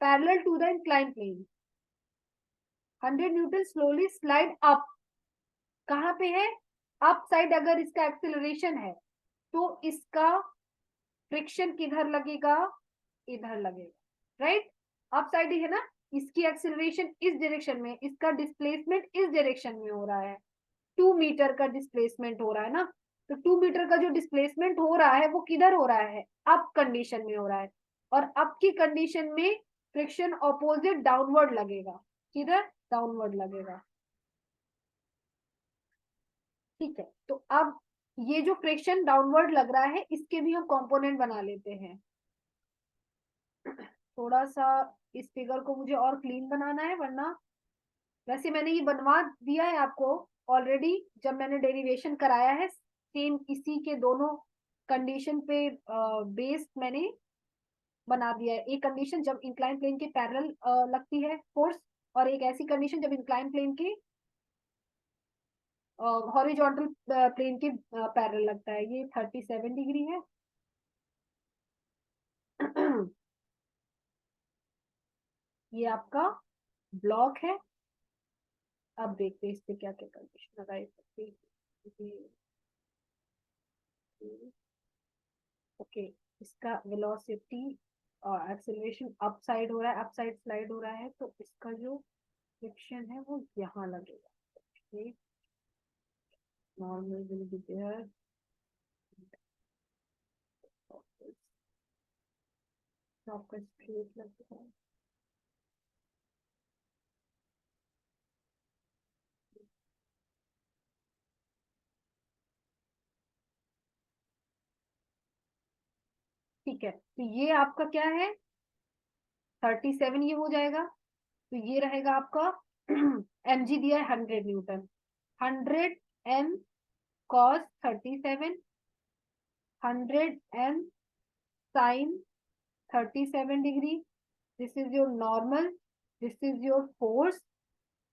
parallel to the inclined plane. 100 Newton slowly slide up, कहाँ पे है, अप साइड। अगर इसका एक्सेलरेशन है तो इसका फ्रिक्शन किधर लगेगा, इधर लगेगा, राइट, अप साइड ही है ना, इसकी एक्सेलरेशन इस डायरेक्शन में, इसका डिस्प्लेसमेंट इस डायरेक्शन में हो रहा है, 2 मीटर का डिस्प्लेसमेंट हो रहा है ना। तो 2 मीटर का जो डिस्प्लेसमेंट हो रहा है वो किधर हो रहा है, अप कंडीशन में हो रहा है, और अप की कंडीशन में फ्रिक्शन ऑपोजिट डाउनवर्ड लगेगा, किधर, डाउनवर्ड लगेगा, ठीक है। तो अब ये जो फ्रिक्शन डाउनवर्ड लग रहा है इसके भी हम कंपोनेंट बना लेते हैं। थोड़ा सा इस फिगर को मुझे और क्लीन बनाना है, वरना वैसे मैंने ये बनवा दिया है आपको ऑलरेडी, जब मैंने डेरिवेशन कराया है, सेम इसी के दोनों कंडीशन पे बेस मैंने बना दिया है। एक कंडीशन जब इंक्लाइन प्लेन के पैरेलल लगती है फोर्स, और एक ऐसी कंडीशन जब इंक्लाइन प्लेन के हॉरिजॉन्टल प्लेन के पैरेलल लगता है। ये 37 डिग्री है। ये आपका ब्लॉक है। अब देखते हैं इस पे क्या क्या कंडीशन लगाई सकती है। ओके, इसका वेलोसिटी और एक्सेलरेशन अप साइड हो रहा है, अप साइड स्लाइड हो रहा है, तो इसका जो फ्रिक्शन है वो यहाँ लगेगा। नॉर्मल विल बी देयर, आपका स्ट्रेट लगेगा। ठीक है, तो ये आपका क्या है, 37 ये हो जाएगा, तो ये रहेगा आपका mg दिया है 100 Newton, 100 m cos 37, 100 m sin 37 degree, this is your normal, this is your force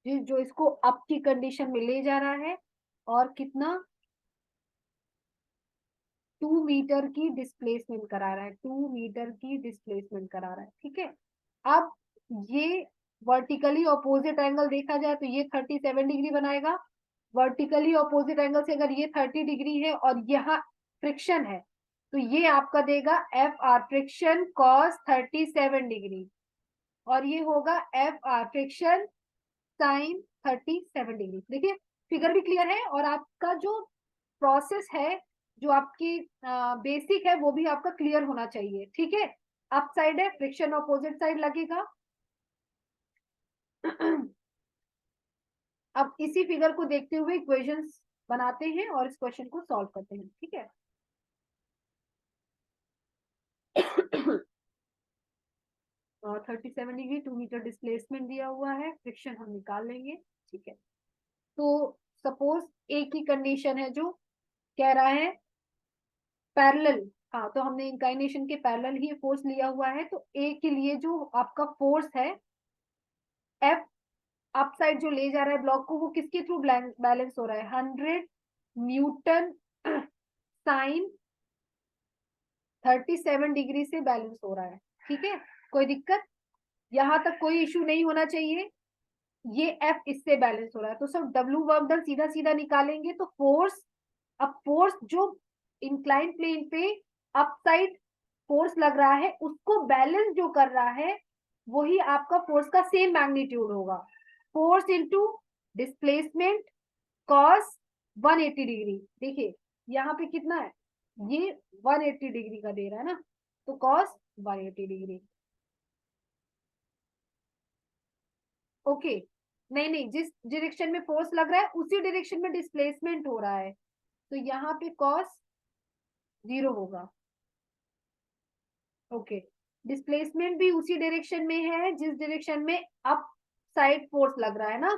जो इसको अप की कंडीशन में ले जा रहा है, और कितना, 2 मीटर की डिस्प्लेसमेंट करा रहा है, 2 मीटर की डिस्प्लेसमेंट करा रहा है, ठीक है। अब ये वर्टिकली ऑपोजिट एंगल देखा जाए तो ये 37 डिग्री बनाएगा, वर्टिकली ऑपोजिट एंगल से अगर ये 30 डिग्री है और यहाँ फ्रिक्शन है, तो ये आपका देगा F R friction cos 37 degree, और ये होगा F R friction sine 37 degree. देखिए फिगर भी क्लियर है, और आपका जो प्रोसेस है, जो आपकी बेसिक है, वो भी आपका क्लियर होना चाहिए। ठीक है, अप साइड है, फ्रिक्शन ऑपोजिट साइड लगेगा। अब इसी फिगर को देखते हुए इक्वेशंस बनाते हैं और इस क्वेश्चन को सॉल्व करते हैं। ठीक है, 37 डिग्री 2 मीटर डिस्प्लेसमेंट दिया हुआ है, फ्रिक्शन हम निकाल लेंगे। ठीक है, तो सपोज एक ही कंडीशन है जो कह रहा है पैरेलल, हाँ, तो हमने इंक्लाइनेशन के पैरेलल ही फोर्स लिया हुआ है, तो ए के लिए जो आपका फोर्स है एफ अप साइड जो ले जा रहा है ब्लॉक को, वो किसके थ्रू बैलेंस हो रहा है, 100 न्यूटन साइन 37 डिग्री से बैलेंस हो रहा है। ठीक है, कोई दिक्कत, यहां तक कोई इशू नहीं होना चाहिए। ये एफ इससे बैलेंस हो रहा है, तो सब डब्ल्यू वर्क डन सीधा सीधा निकालेंगे, तो फोर्स, अब फोर्स जो इंक्लाइन प्लेन पे अप साइड फोर्स लग रहा है, उसको बैलेंस जो कर रहा है, वही आपका फोर्स का सेम मैग्नीट्यूड होगा, force into displacement cos 180 degree. देखिए यहाँ पे कितना है, ये 180 डिग्री का दे रहा है ना, तो कॉस 180 डिग्री। ओके, नहीं नहीं, जिस डायरेक्शन में फोर्स लग रहा है उसी डायरेक्शन में डिस्प्लेसमेंट हो रहा है, तो यहाँ पे कॉस 0 होगा। ओके, डिस्प्लेसमेंट भी उसी डायरेक्शन में है जिस डायरेक्शन में अप साइड फोर्स लग रहा है ना,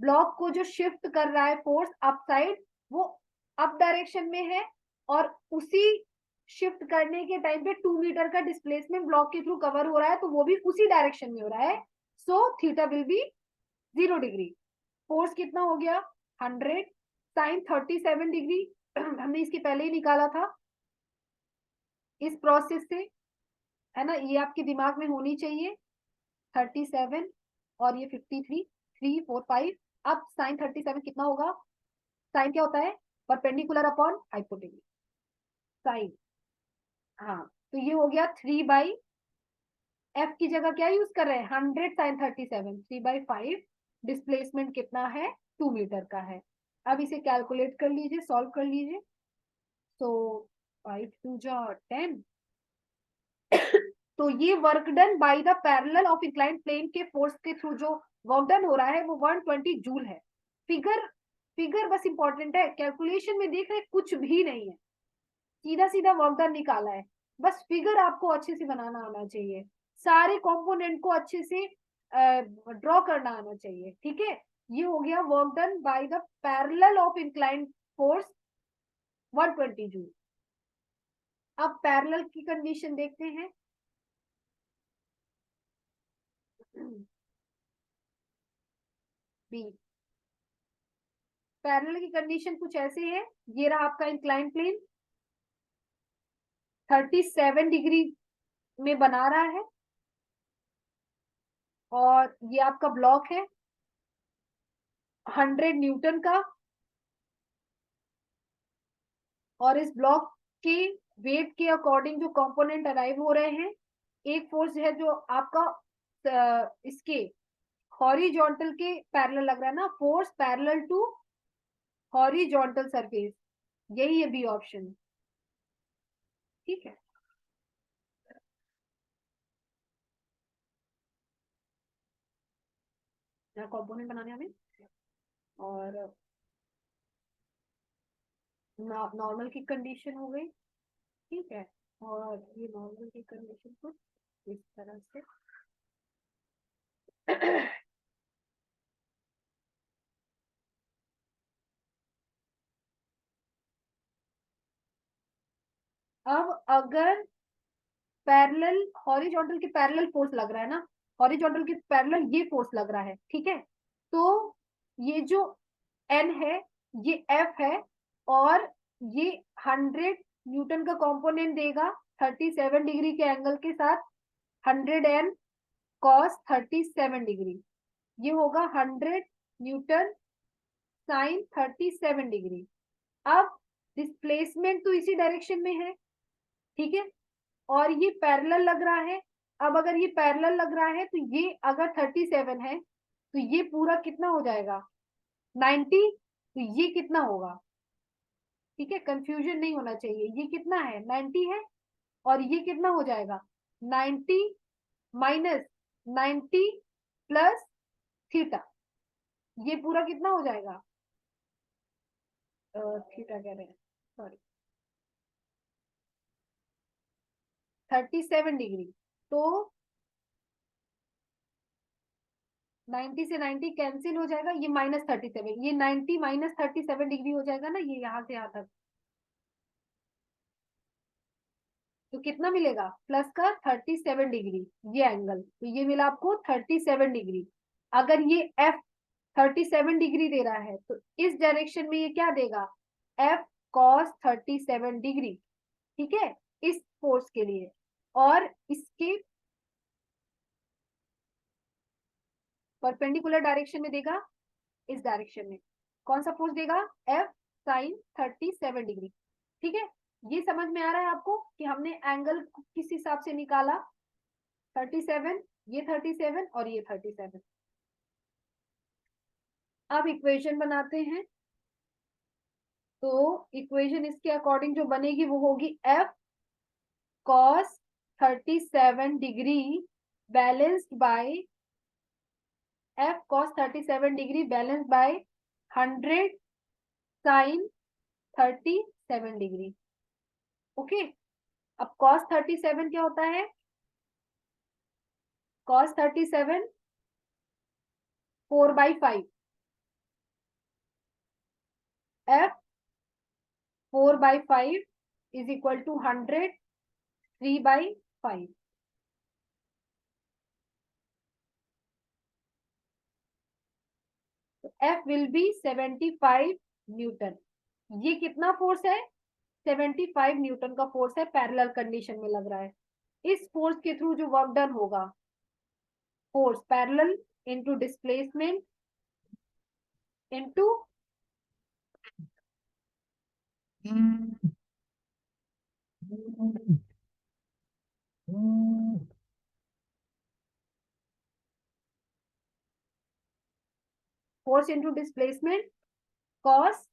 ब्लॉक को जो शिफ्ट कर रहा है फोर्स अप साइड, वो अप डायरेक्शन में है, और उसी शिफ्ट करने के टाइम पे 2 मीटर का डिस्प्लेसमेंट ब्लॉक के थ्रू कवर हो रहा है, तो वो भी उसी डायरेक्शन में हो रहा है, so theta will be 0 degree. Force कितना हो गया, 100 साइन 37 डिग्री, हमने इसके पहले ही निकाला था इस प्रोसेस से, है ना, ये आपके दिमाग में होनी चाहिए। 37 और ये 53, 3 4 5। अब साइन 37 कितना होगा, साइन क्या होता है, परपेंडिकुलर अपॉन हाइपोटेन्यूज, साइन, हाँ, तो ये हो गया 3 बाई, एफ की जगह क्या यूज कर रहे हैं, 100 साइन 37, 3/5, डिस्प्लेसमेंट कितना है, 2 मीटर का है। अब इसे कैलकुलेट कर लीजिए, सॉल्व कर लीजिए, तो 5 2 जा 10, तो ये work done by the parallel of inclined plane के फोर्स के थ्रू जो वर्क डन हो रहा है वो 120 जूल है। फिगर, फिगर बस इंपॉर्टेंट है, कैलकुलेशन में देख रहे कुछ भी नहीं है, सीधा सीधा वर्क डन निकाला है, बस फिगर आपको अच्छे से बनाना आना चाहिए, सारे कंपोनेंट को अच्छे से ड्रॉ करना आना चाहिए। ठीक है, ये हो गया work done by the parallel of inclined force 120 joule. अब पैरेलल की कंडीशन देखते हैं। बी, पैरेलल की कंडीशन कुछ ऐसे है, ये रहा आपका इंक्लाइन प्लेन 37 डिग्री में बना रहा है, और ये आपका ब्लॉक है 100 न्यूटन का, और इस ब्लॉक के वेट के अकॉर्डिंग जो कंपोनेंट अराइव हो रहे हैं, एक फोर्स है जो आपका इसके हॉरिजॉन्टल के पैरेलल लग रहा है ना, force parallel to horizontal surface, यही है बी ऑप्शन। ठीक है, कंपोनेंट बनाने हमें, और नॉर्मल की कंडीशन हो गई। ठीक है, और ये नॉर्मल की कंडीशन को इस तरह से अब अगर पैरेलल हॉरिजॉन्टल के पैरेलल फोर्स लग रहा है ना, हॉरिजॉन्टल के पैरेलल ये फोर्स लग रहा है, ठीक है, तो ये जो एन है, ये एफ है, और ये 100 न्यूटन का कंपोनेंट देगा 37 डिग्री के एंगल के साथ, 100 एन कॉस 37 डिग्री, ये होगा 100 न्यूटन साइन 37 डिग्री। अब डिस्प्लेसमेंट तो इसी डायरेक्शन में है, ठीक है, और ये पैरेलल लग रहा है। अब अगर ये पैरेलल लग रहा है तो ये अगर 37 है तो ये पूरा कितना हो जाएगा 90, तो ये कितना होगा, ठीक है, कंफ्यूजन नहीं होना चाहिए, ये कितना है 90 है, और ये कितना हो जाएगा 90 माइनस 90 प्लस थीटा, ये पूरा कितना हो जाएगा, थीटा कह रहे हैं, सॉरी 37 डिग्री। तो 90 से 90 कैंसिल हो जाएगा, ये -37, ये 90 माइनस 37 डिग्री हो जाएगा ना, ये यहाँ से यहाँ तक, तो कितना मिलेगा प्लस का 37 डिग्री ये एंगल, तो ये मिला आपको 37 डिग्री। अगर ये एफ 37 डिग्री दे रहा है तो इस डायरेक्शन में ये क्या देगा, एफ कॉस 37 डिग्री, ठीक है, इस फोर्स के लिए। और इसके परपेंडिकुलर डायरेक्शन में देगा, इस डायरेक्शन में कौन सा फोर्स देगा, एफ साइन 37 डिग्री, ठीक है। ये समझ में आ रहा है आपको कि हमने एंगल किस हिसाब से निकाला, 37, ये 37 और ये 37। अब इक्वेशन बनाते हैं, तो इक्वेशन इसके अकॉर्डिंग जो बनेगी वो होगी F cos 37 degree balanced by F cos 37 degree balanced by 100 sine 37 degree. Okay, अब कॉस 37 क्या होता है, cos 37 4/5, F 4/5 is equal to 100 3/5। तो एफ विल बी 75 न्यूटन। ये कितना फोर्स है, 75 न्यूटन का फोर्स है, पैरेलल कंडीशन में लग रहा है। इस फोर्स के थ्रू जो वर्क डन होगा, force parallel into displacement into force into displacement cos,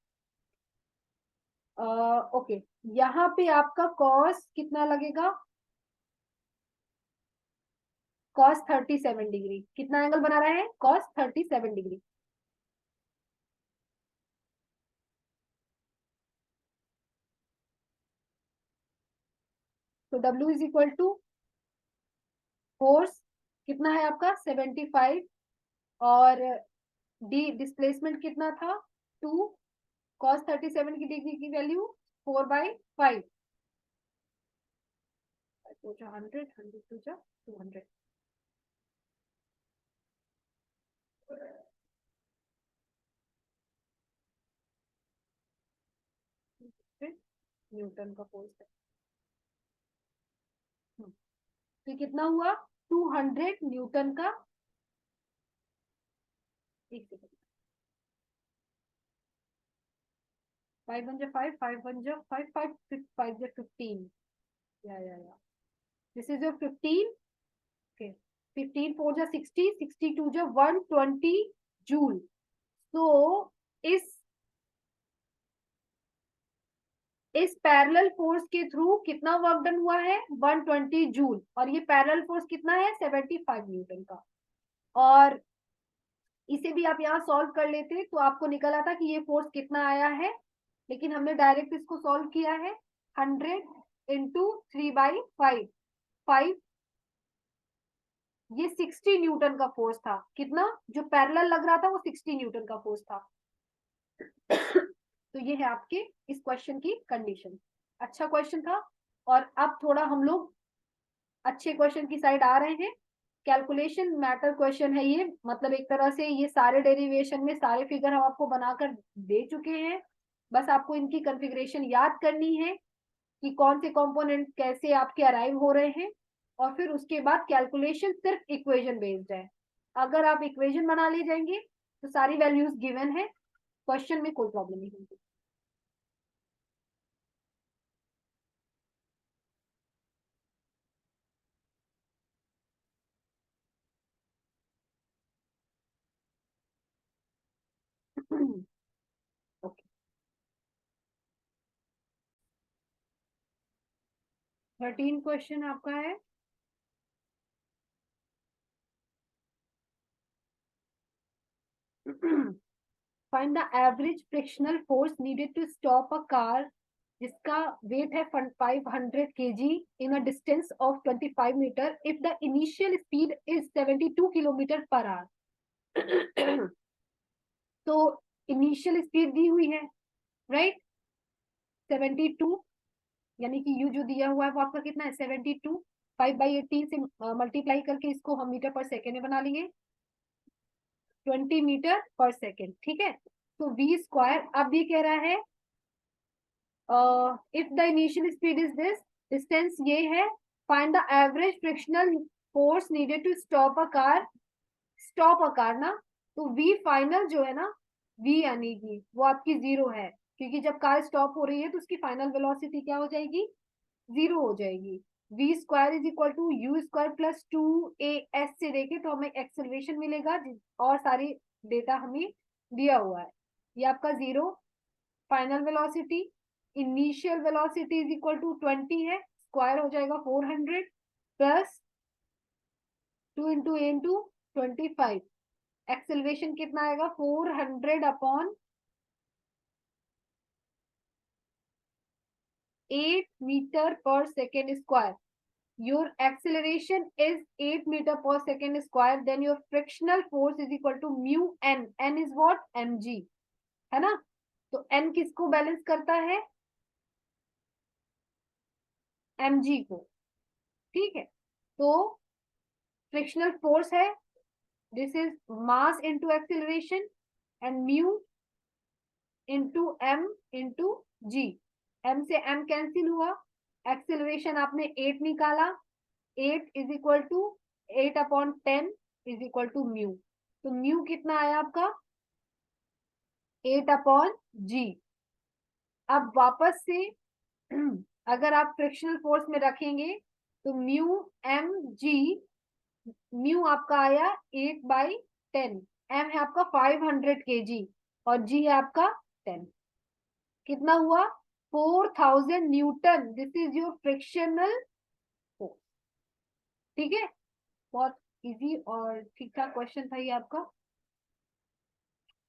okay, यहाँ पे आपका कॉस कितना लगेगा, कॉस 37 डिग्री, कितना एंगल बना रहा है, कॉस 37 डिग्री। तो W is equal to force कितना है आपका 75, और डी डिस्प्लेसमेंट कितना था 2, कॉस 37 की डिग्री की वैल्यू 4/5, 100 100 200 न्यूटन का फोर्स है। तो कितना हुआ 200 न्यूटन का, एक सेकंड, 5 1 5 5 1 5 5 5 15, या this is your 15, okay, 15 4 60 62 120 joule. तो इस पैरेलल फोर्स के थ्रू कितना वर्क डन हुआ है 120 जूल, और ये पैरेलल फोर्स कितना है 75 न्यूटन का। और इसे भी आप यहाँ सॉल्व कर लेते तो आपको निकल आता कि ये फोर्स कितना आया है, लेकिन हमने डायरेक्ट इसको सॉल्व किया है, 100 इंटू 3/5, 5, ये 60 न्यूटन का फोर्स था, कितना जो पैरेलल लग रहा था वो 60 न्यूटन का फोर्स था। तो ये है आपके इस क्वेश्चन की कंडीशन। अच्छा क्वेश्चन था, और अब थोड़ा हम लोग अच्छे क्वेश्चन की साइड आ रहे हैं। कैलकुलेशन मैटर क्वेश्चन है ये, मतलब एक तरह से ये सारे डेरिवेशन में सारे फिगर हम आपको बनाकर दे चुके हैं, बस आपको इनकी कॉन्फ़िगरेशन याद करनी है कि कौन से कंपोनेंट कैसे आपके अराइव हो रहे हैं, और फिर उसके बाद कैलकुलेशन सिर्फ इक्वेशन बेस्ड है। अगर आप इक्वेशन बना ले जाएंगे तो सारी वैल्यूज गिवन है, क्वेश्चन में कोई प्रॉब्लम नहीं होगी। ओके, 13 क्वेश्चन आपका है। Find the average frictional force needed to stop a car जिसका वेट है 500 kg in a distance of 25 metre if the initial speed is 72 kilometre per hour. तो इनिशियल स्पीड दी हुई है, राइट, 72, यानी कि यू जो दिया हुआ है वो आपका कितना है 72, 5/18 से मल्टीप्लाई करके इसको हम मीटर पर सेकेंड में बना लेंगे, 20 मीटर पर सेकेंड, ठीक है। तो v स्क्वायर, अब ये कह रहा है if the initial speed is this, distance ये है, find the average frictional force needed to stop a car, stop a car ना, तो v फाइनल जो है ना, v यानी कि वो आपकी 0 है, क्योंकि जब कार स्टॉप हो रही है तो उसकी फाइनल वेलोसिटी क्या हो जाएगी, 0 हो जाएगी। v square is equal to u square plus 2as से देखे तो हमें एक्सेलरेशन मिलेगा और सारी डेटा हमें दिया हुआ है। ये आपका 0, final velocity, initial velocity is equal to 20 है, स्क्वायर हो जाएगा 400 plus 2 into a into 25, acceleration कितना आएगा 400 upon 8 metre per second square. Your acceleration is 8 meter per second square, then your frictional force is equal to mu n. N is what? mg, है ना। तो n किसको बैलेंस करता है, mg को, ठीक है। तो फ्रिक्शनल फोर्स है, this is mass into acceleration and mu into m into g, m से m कैंसिल हुआ, एक्सेलरेशन आपने 8 निकाला, 8 is equal to 8 upon 10 is equal to mu, तो म्यू कितना आया आपका 8 अपॉन जी। अब वापस से अगर आप फ्रिक्शनल फोर्स में रखेंगे तो म्यू एम जी, म्यू आपका आया 8/10, एम है आपका 500 kg और जी है आपका 10, कितना हुआ 4000 Newton, this is your frictional force, ठीक है। बहुत इजी और ठीक ठाक क्वेश्चन था ये आपका,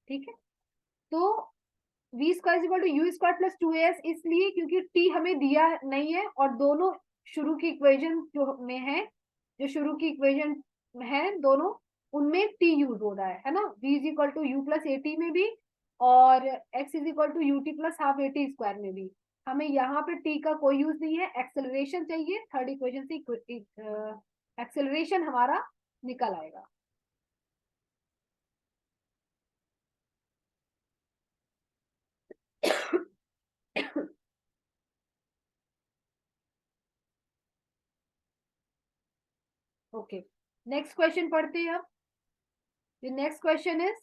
ठीक है। तो v square equal to u square plus 2as, इसलिए क्योंकि टी हमें दिया नहीं है और दोनों शुरू की इक्वेशन जो में है, जो शुरू की इक्वेशन है दोनों, उनमें टी यूज हो रहा है ना, v is equal to u plus a t में भी और x is equal to u t plus half a t square में भी। हमें यहाँ पे t का कोई यूज नहीं है, एक्सेलरेशन चाहिए, थर्ड इक्वेशन से एक्सेलरेशन हमारा निकल आएगा। ओके, नेक्स्ट क्वेश्चन पढ़ते हैं अब। The next question is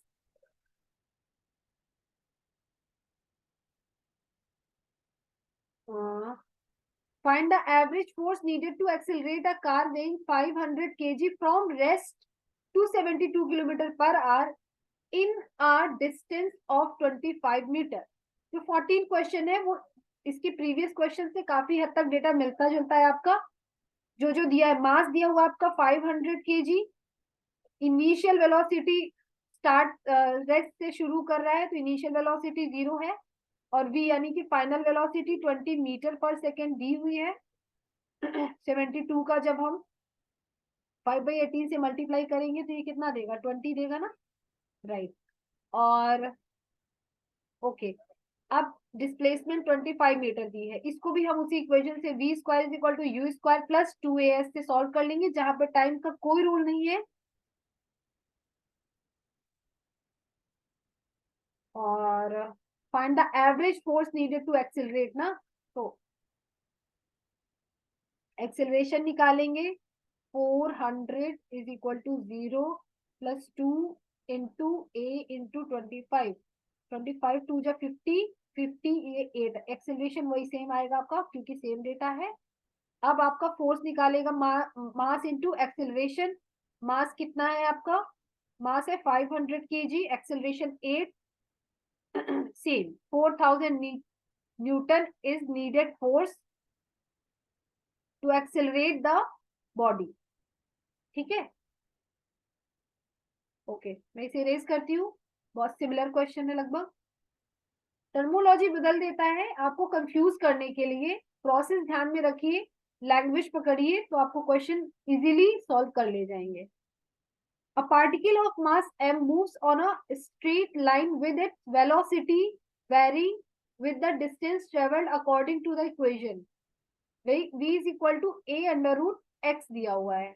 find the average force needed to accelerate a car weighing 500 kg from rest to 72 km per hour in a distance of 25 meter। जो 14 क्वेश्चन है वो इसके प्रीवियस क्वेश्चन से काफी हद तक डेटा मिलता जुलता है आपका। जो जो दिया है, मास दिया हुआ आपका 500 kg, initial velocity start rest से शुरू कर रहा है तो इनिशियल वेलोसिटी 0 है और v यानी कि final velocity 20 metre per second दी हुई है। 72 का जब हम 5/18 से मल्टीप्लाई करेंगे तो ये कितना देगा 20 देगा ना, राइट। और ओके, अब डिस्प्लेसमेंट 25 मीटर दी है, इसको भी हम उसी इक्वेशन से v square is equal to u square plus 2as से सॉल्व कर लेंगे, जहां पे टाइम का कोई रूल नहीं है। और find the average force needed to accelerate ना, तो एक्सेलरेशन निकालेंगे 400 is equal to 0 plus 2 into a into 25, 25 two जा 50, 50 ये 8, एक्सेलरेशन वही सेम आएगा आपका क्योंकि सेम डेटा है। अब आपका फोर्स निकालेगा मास इंटू एक्सेलरेशन। मास कितना है आपका? मास है 500 kg, acceleration 8, same 4000 newton is needed force to accelerate the body. ठीक है, ओके मैं इसे रेज करती हूँ। बहुत सिमिलर क्वेश्चन है लगभग। टर्मोलॉजी बदल देता है आपको कंफ्यूज करने के लिए। प्रोसेस ध्यान में रखिए, लैंग्वेज पकड़िए तो आपको क्वेश्चन इजीली सॉल्व कर ले जाएंगे। A particle of mass m moves on a straight line with its velocity varying with the distance traveled according to the equation. V is equal to a under root x दिया हुआ है,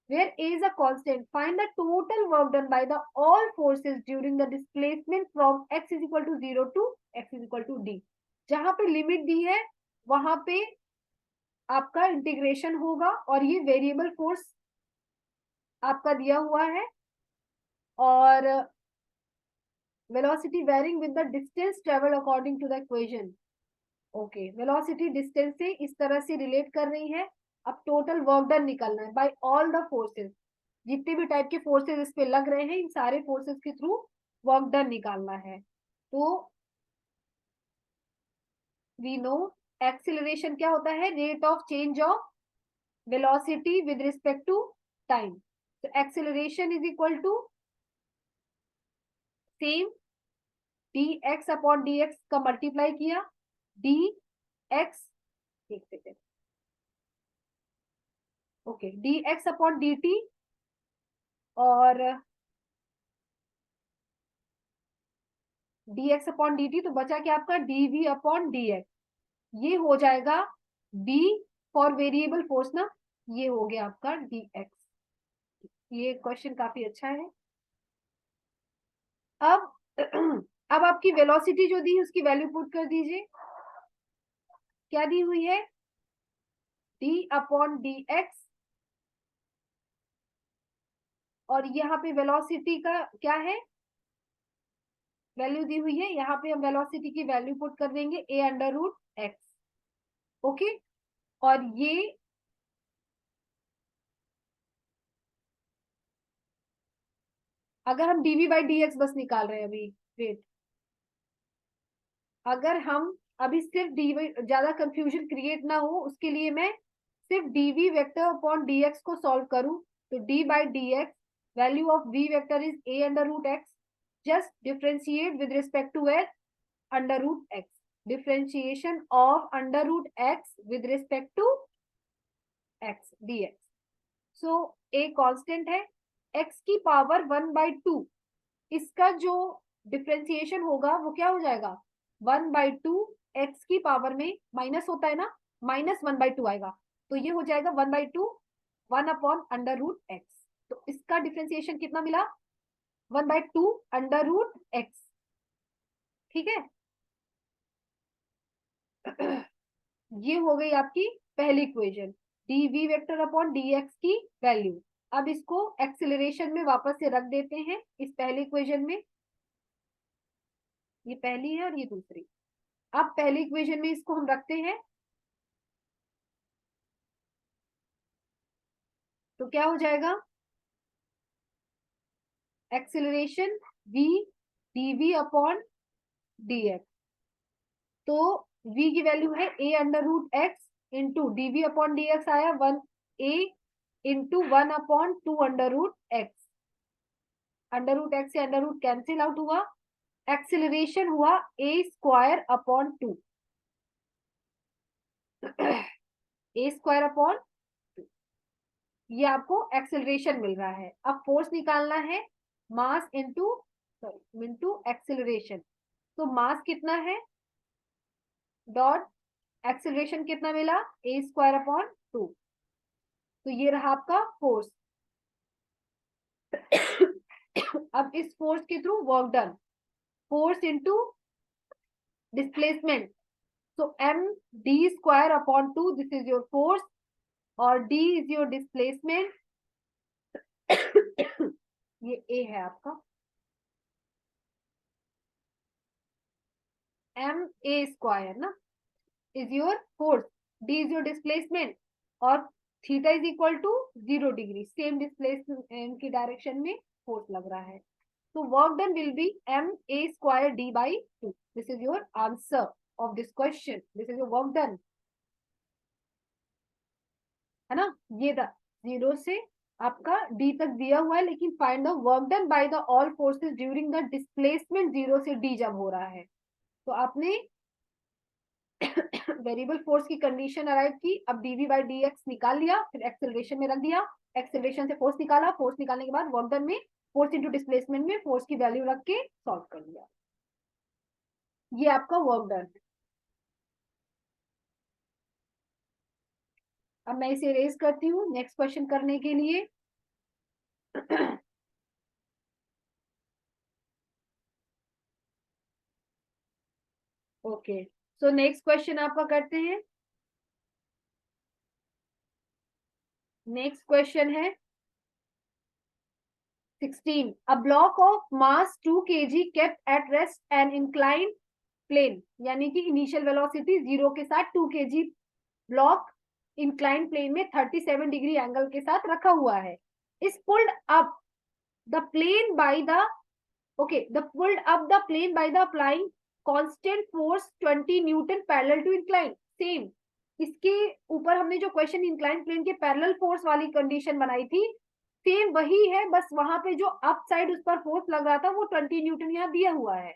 where a is a constant. Find the total work done by the all forces during the displacement from x is equal to 0 to x is equal to d. जहां पे लिमिट दी है वहां पे आपका इंटीग्रेशन होगा और ये वेरिएबल फोर्स आपका दिया हुआ है और velocity varying with the distance travel according to the equation. Okay, velocity distance से इस तरह से रिलेट कर रही है। अब टोटल वर्क डन निकलना है बाय ऑल द फोर्सेस, जितने भी टाइप के फोर्सेस इस पे लग रहे हैं इन सारे फोर्सेस के थ्रू वर्क डन निकालना है। तो वी नो एक्सीलरेशन क्या होता है? Rate of change of velocity with respect to time. तो acceleration is equal to same d x upon d x का मल्टीप्लाई किया, डी एक्स, एक second, okay, d x upon d t और d x upon d t, तो बचा क्या आपका? D v upon d x. ये हो जाएगा बी फॉर वेरिएबल फोर्स ना, ये हो गया आपका डी एक्स। ये क्वेश्चन काफी अच्छा है। अब अब आपकी वेलोसिटी जो दी है उसकी वैल्यू पुट कर दीजिए। क्या दी हुई है? डी अपॉन डी एक्स, और यहाँ पे वेलोसिटी का क्या है? वैल्यू दी हुई है, यहाँ पे हम वेलोसिटी की वैल्यू पुट कर देंगे a under root x. Okay, और ये अगर हम dv बाई डी एक्स बस निकाल रहे हैं अभी, वेट, अगर हम अभी सिर्फ डी, ज्यादा कंफ्यूजन क्रिएट ना हो उसके लिए मैं सिर्फ dv वेक्टर अपॉन dx को सॉल्व करूं, तो d by d x, value of v vector is a under root x, just differentiate with respect to s under root x, differentiation of under root x with respect to x dx। So a constant है, x की पावर 1/2, इसका जो डिफरेंशिएशन होगा वो क्या हो जाएगा? 1/2, x की पावर में माइनस होता है ना, -1/2 आएगा, तो ये हो जाएगा 1/2, 1 अपॉन अंडर रूट एक्स। तो इसका डिफरेंशिएशन कितना मिला? 1/2 अंडर रूट एक्स। ठीक है, ये हो गई आपकी पहली equation, d v vector upon d x की वैल्यू। अब इसको एक्सेलरेशन में वापस से रख देते हैं इस पहली इक्वेशन में, ये पहली है और ये दूसरी। अब पहली इक्वेशन में इसको हम रखते हैं तो क्या हो जाएगा? Acceleration v dv upon dx, तो v की वैल्यू है a under root x into dv upon dx आया 1a into 1 upon 2 under root x. Under root x से अंडर रूट कैंसिल आउट हुआ, एक्सेलरेशन हुआ a square upon 2, a square upon, ये आपको एक्सेलरेशन मिल रहा है। अब फोर्स निकालना है, mass into, sorry, into acceleration. तो मास कितना है डॉट एक्सेलरेशन कितना मिला? a स्क्वायर अपॉन 2, तो ये रहा आपका फोर्स। अब इस फोर्स के through work done, force into displacement, so m d square upon 2, this is your force और d इज योर डिस्प्लेसमेंट। ये a है आपका, एम ए स्क्वायर ना is your force, d is your displacement, और theta is equal to 0 degree, same displacement की डायरेक्शन में फोर्स लग रहा है. तो work done will be m a square d by 2. This is your answer of this question. This is your work done, है ना. ये था 0 से आपका डी तक दिया हुआ है, लेकिन find the work done by the all forces during the displacement 0 से डी जब हो रहा है. तो आपने वेरिएबल फोर्स की कंडीशन अराइव की. अब डीवी बाई डी एक्स निकाल लिया, फिर एक्सेलरेशन में रख दिया, एक्सेलरेशन से फोर्स निकाला, फोर्स निकालने के बाद वर्क डन में फोर्स इंटू डिस्प्लेसमेंट में फोर्स की वैल्यू रख के सॉल्व कर लिया. ये आपका वर्क डन है. अब मैं इसे रेज करती हूँ नेक्स्ट क्वेश्चन करने के लिए. ओके, सो नेक्स्ट क्वेश्चन आपका करते हैं. नेक्स्ट क्वेश्चन है 16. A block of mass 2 kg kept at rest and inclined plane, यानी कि इनिशियल वेलोसिटी 0 के साथ 2 kg ब्लॉक इंक्लाइन प्लेन में 37 डिग्री एंगल के साथ रखा हुआ है. Is pulled up the plane by the pulled up the plane by the applying constant force 20 newton parallel to incline. Same इसके ऊपर हमने जो क्वेश्चन इंक्लाइन प्लेन के पैरेलल फोर्स वाली कंडीशन बनाई थी, सेम वही है, बस वहां पे जो अप साइड उस पर फोर्स लग रहा था वो 20 न्यूटन यहाँ दिया हुआ है.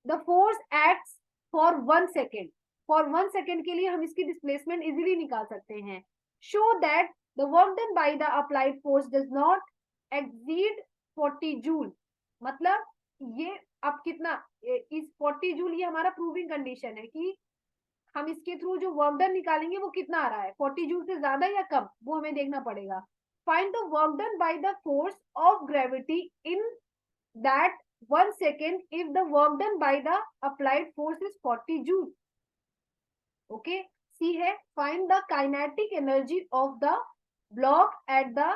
The force acts for 1 second. For 1 second के लिए हम इसकी डिस्प्लेसमेंट इजीली निकाल सकते हैं. Show that the work done by the applied force does not exceed 40 joule. मतलब ये अब कितना इस 40 जूल, ये हमारा प्रूविंग कंडीशन है कि हम इसके थ्रू जो वर्क डन निकालेंगे वो कितना आ रहा है, 40 जूल से ज्यादा या कम, वो हमें देखना पड़ेगा. Find the work done by the force of gravity in that 1 second if the work done by the applied force is 40 joule. Okay, C है find the kinetic energy of the block at the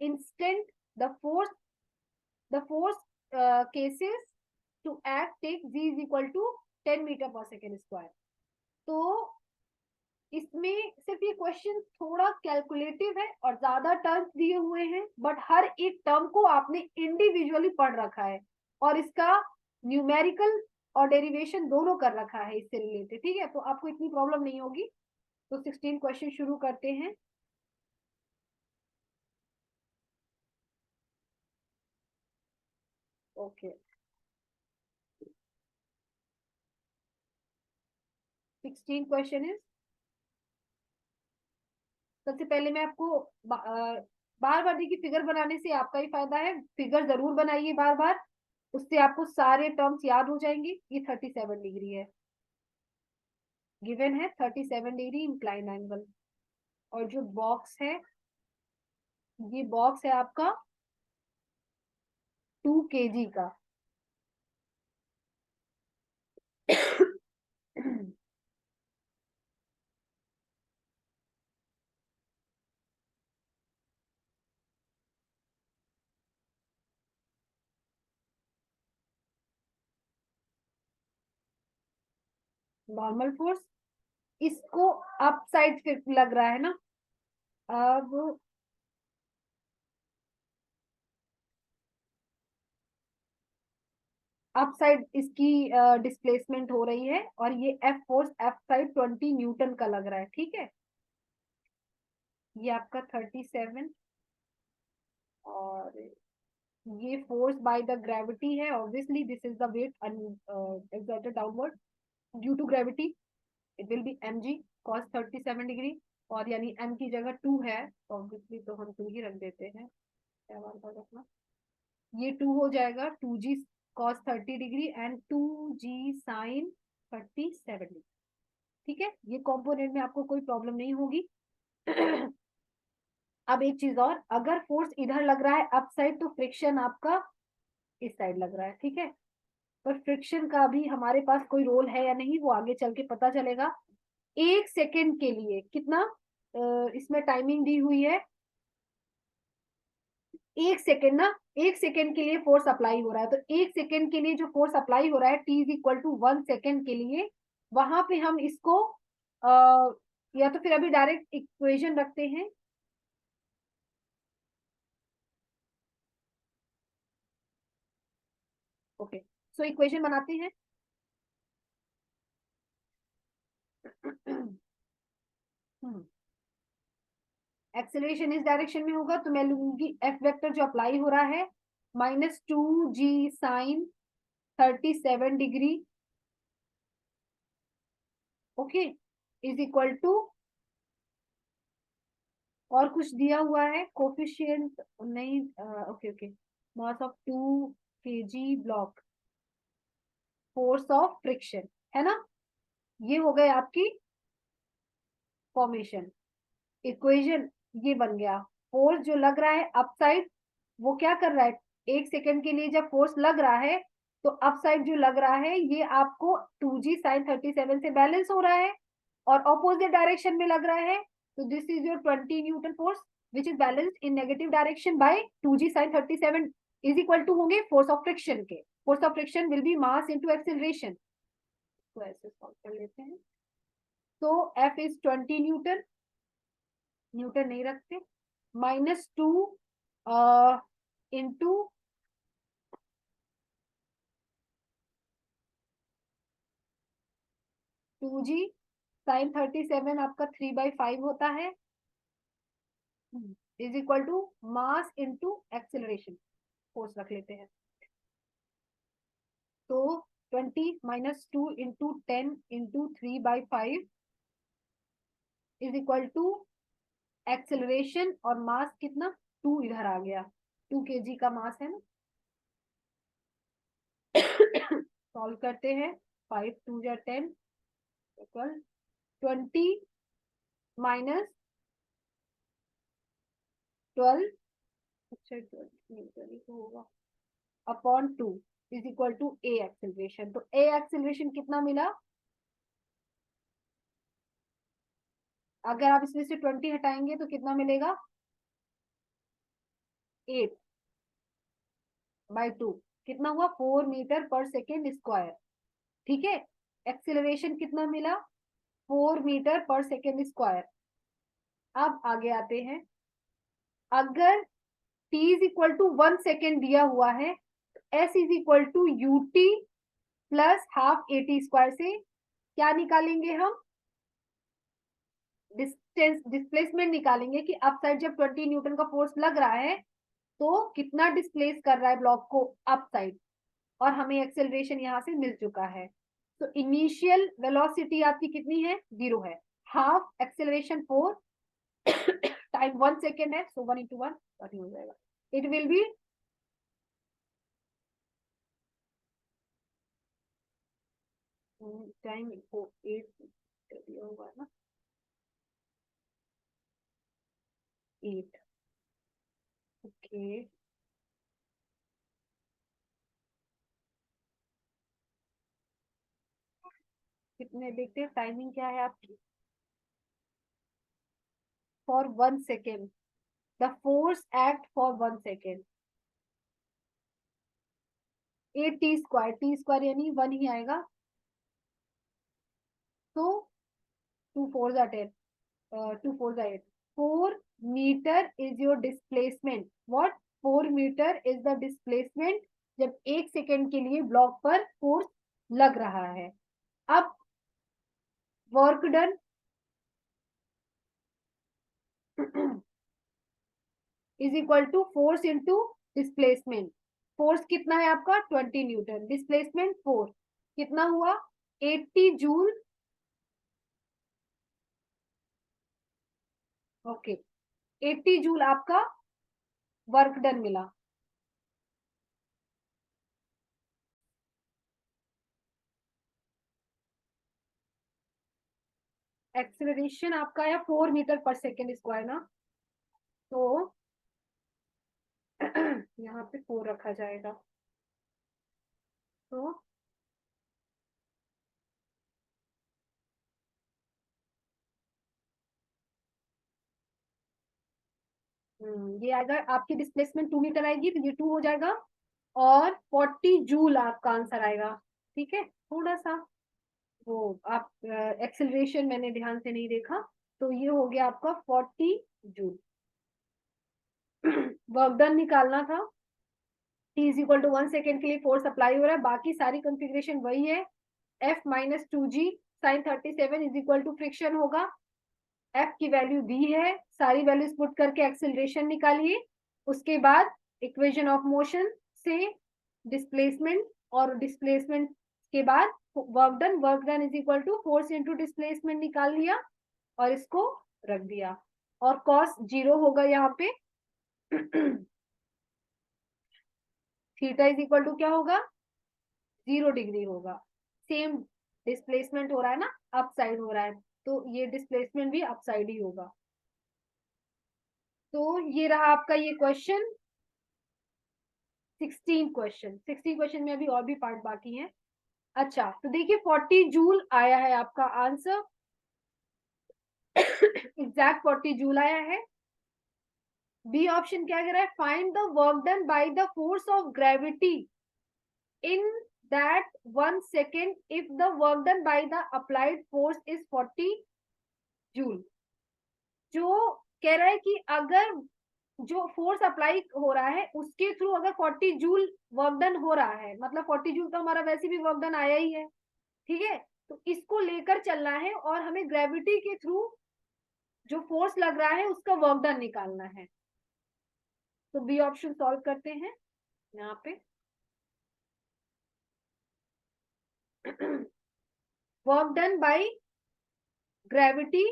instant the force cases to act take G is equal to 10 meter per second square. तो इसमें सिर्फ ये क्वेश्चन थोड़ा कैलकुलेटिव है और ज्यादा टर्म्स दिए हुए हैं, बट हर एक टर्म को आपने इंडिविजुअली पढ़ रखा है और इसका न्यूमेरिकल और डेरिवेशन दोनों कर रखा है इससे रिलेटेड. ठीक है, तो आपको इतनी प्रॉब्लम नहीं होगी. तो 16 क्वेश्चन शुरू करते हैं. ओके, 16 क्वेश्चन इज, सबसे पहले मैं आपको बार बार देखिए, फिगर बनाने से आपका ही फायदा है. फिगर जरूर बनाइए बार बार, उससे आपको सारे टर्म्स याद हो जाएंगे. ये 37 डिग्री है, गिवन है 37 डिग्री इंक्लाइन एंगल. और जो बॉक्स है, ये बॉक्स है आपका 2 kg का. नॉर्मल फोर्स, इसको अप साइड फिर लग रहा है ना. अब अप साइड इसकी डिस्प्लेसमेंट हो रही है और ये F force F side 20 Newton का लग रहा है. ठीक है, ये आपका 37 और ये फोर्स बाय द ग्रेविटी है. Obviously this is the weight exerted downward due to gravity. It will be mg cos 37 degree, और यानी m की जगह 2 है ऑब्वियसली, तो हम 2 ही रख देते हैं. क्या बात है रखना, ये 2 हो जाएगा 2g cos 30 degree and 2g sin 37 degree. ठीक है, ये कंपोनेंट में आपको कोई प्रॉब्लम नहीं होगी. अब एक चीज और, अगर फोर्स इधर लग रहा है अप साइड, तो फ्रिक्शन आपका इस साइड लग रहा है. ठीक है, पर फ्रिक्शन का भी हमारे पास कोई रोल है या नहीं, वो आगे चल के पता चलेगा. 1 सेकेंड के लिए कितना इसमें टाइमिंग दी हुई है, 1 सेकेंड ना, 1 सेकेंड के लिए फोर्स अप्लाई हो रहा है. तो 1 सेकेंड के लिए जो फोर्स अप्लाई हो रहा है, T is equal to 1 second के लिए वहां पे हम इसको या तो फिर अभी डायरेक्ट इक्वेशन रखते हैं। ओके, सो इक्वेशन बनाते हैं। एक्सेलरेशन इस डायरेक्शन में होगा तो मैं लूंगी एफ वेक्टर जो अप्लाई हो रहा है -2g sin 37 degree, okay, is equal to, और कुछ दिया हुआ है कोफिशिएंट नहीं, okay okay, mass of 2 kg block, force of friction, है ना। ये हो गए आपकी फॉर्मेशन इक्वेशन, ये बन गया। फोर्स जो लग रहा है अप साइड, वो क्या कर रहा है, 1 सेकंड के लिए जब फोर्स लग रहा है तो अप साइड जो लग रहा है ये आपको 2g sin 37 से बैलेंस हो रहा है, और ऑपोजिट डायरेक्शन में लग रहा है तो this is your 20 newton force which is balanced in negative direction by 2g sin 37 is equal to होंगे फोर्स ऑफ फ्रिक्शन के। Force of friction will be mass into acceleration. तो ऐसे सॉल्व कर लेते हैं। तो F इज 20 न्यूटन, न्यूटन नहीं रखते, -2 इंटू 2g sin 37 आपका 3/5 होता है, is equal to mass into acceleration, force रख लेते हैं। तो 20 -2 into 10 into 3/5 is equal to acceleration, और मास कितना, 2 इधर आ गया, 2 kg का मास है ना। सॉल्व करते हैं, 5 2 जा 10 इक्वल 20 माइनस 12, अच्छा 12 तो होगा upon 2 is equal to a acceleration. तो ए एक्सेलरेशन कितना मिला, अगर आप इसमें से 20 हटाएंगे तो कितना मिलेगा, 8/2, कितना हुआ 4 मीटर पर सेकेंड स्क्वायर, ठीक है। एक्सेलरेशन कितना मिला, 4 मीटर पर सेकेंड स्क्वायर। अब आगे आते हैं, अगर t is equal to 1 second दिया हुआ है, s is equal to ut plus half at² से क्या निकालेंगे हम, डिस्टेंस डिस्प्लेसमेंट निकालेंगे कि अप साइड जब 20 न्यूटन का फोर्स लग रहा है तो कितना डिस्प्लेस कर रहा है ब्लॉक को अप साइड, और हमें एक्सेलरेशन यहाँ से मिल चुका है। तो इनिशियल वेलोसिटी आपकी कितनी है, 0 है, हाफ एक्सेलरेशन 4 टाइम 1 सेकेंड है, सो 1 इंटू 1 हो जाएगा, इट विल बी टाइम 8 दिया हुआ है ना, 8, ओके। कितने देखते हैं, टाइमिंग क्या है आपकी, for 1 second, the force act for 1 second, 8 t² t² यानी 1 ही आएगा, तो 2 4 जा 10, 2 4 जा 8, 4 metre is your displacement, what, 4 metre is the displacement जब 1 सेकेंड के लिए ब्लॉक पर फोर्स लग रहा है। अब work done is equal to force into displacement, force कितना है आपका 20 न्यूटन, डिस्प्लेसमेंट 4, कितना हुआ 80 जूल, ओके, 80 जूल आपका वर्क डन मिला। एक्सेलरेशन आपका है 4 मीटर पर सेकेंड स्क्वायर ना, तो यहाँ पे 4 रखा जाएगा, तो ये आएगा आपकी डिस्प्लेसमेंट 2 मीटर आएगी तो ये 2 हो जाएगा, और 40 जूल आपका आंसर आएगा, ठीक है, थोड़ा सा वो आप एक्सेलरेशन मैंने ध्यान से नहीं देखा, तो ये हो गया आपका 40 जूल। वर्क डन निकालना था, t is equal to 1 second के लिए फोर्स अप्लाई हो रहा है, बाकी सारी कंफिग्रेशन वही है। F minus 2G sine 37 is equal to friction होगा, F की वैल्यू दी है, सारी वैल्यूज पुट करके एक्सेलरेशन निकालिए, उसके बाद इक्वेशन ऑफ मोशन से डिस्प्लेसमेंट, और डिस्प्लेसमेंट के बाद work done is equal to force into displacement निकाल लिया और इसको रख दिया, और कॉस 0 होगा यहाँ पे। थीटा इज इक्वल टू क्या होगा, 0 डिग्री होगा। सेम डिस्प्लेसमेंट हो रहा है ना, अप साइड हो रहा है, तो ये डिस्प्लेसमेंट भी अप साइड ही होगा। तो ये रहा आपका ये क्वेश्चन 16 क्वेश्चन में अभी और भी पार्ट बाकी हैं। अच्छा तो देखिए 40 जूल आया है आपका आंसर, एग्जैक्ट 40 जूल आया है। बी ऑप्शन क्या कह रहा है, find the work done by the force of gravity in that 1 second if the work done by the applied force is 40 joule. जो कह रहा है कि अगर जो फोर्स अप्लाई हो रहा है उसके थ्रू अगर 40 जूल वर्क डन हो रहा है, मतलब 40 जूल का हमारा वैसे भी वर्क डन आया ही है, ठीक है, तो इसको लेकर चलना है और हमें ग्रेविटी के थ्रू जो फोर्स लग रहा है उसका वर्क डन निकालना है। तो बी ऑप्शन सॉल्व करते हैं यहाँ पे। वर्क डन बाय ग्रेविटी,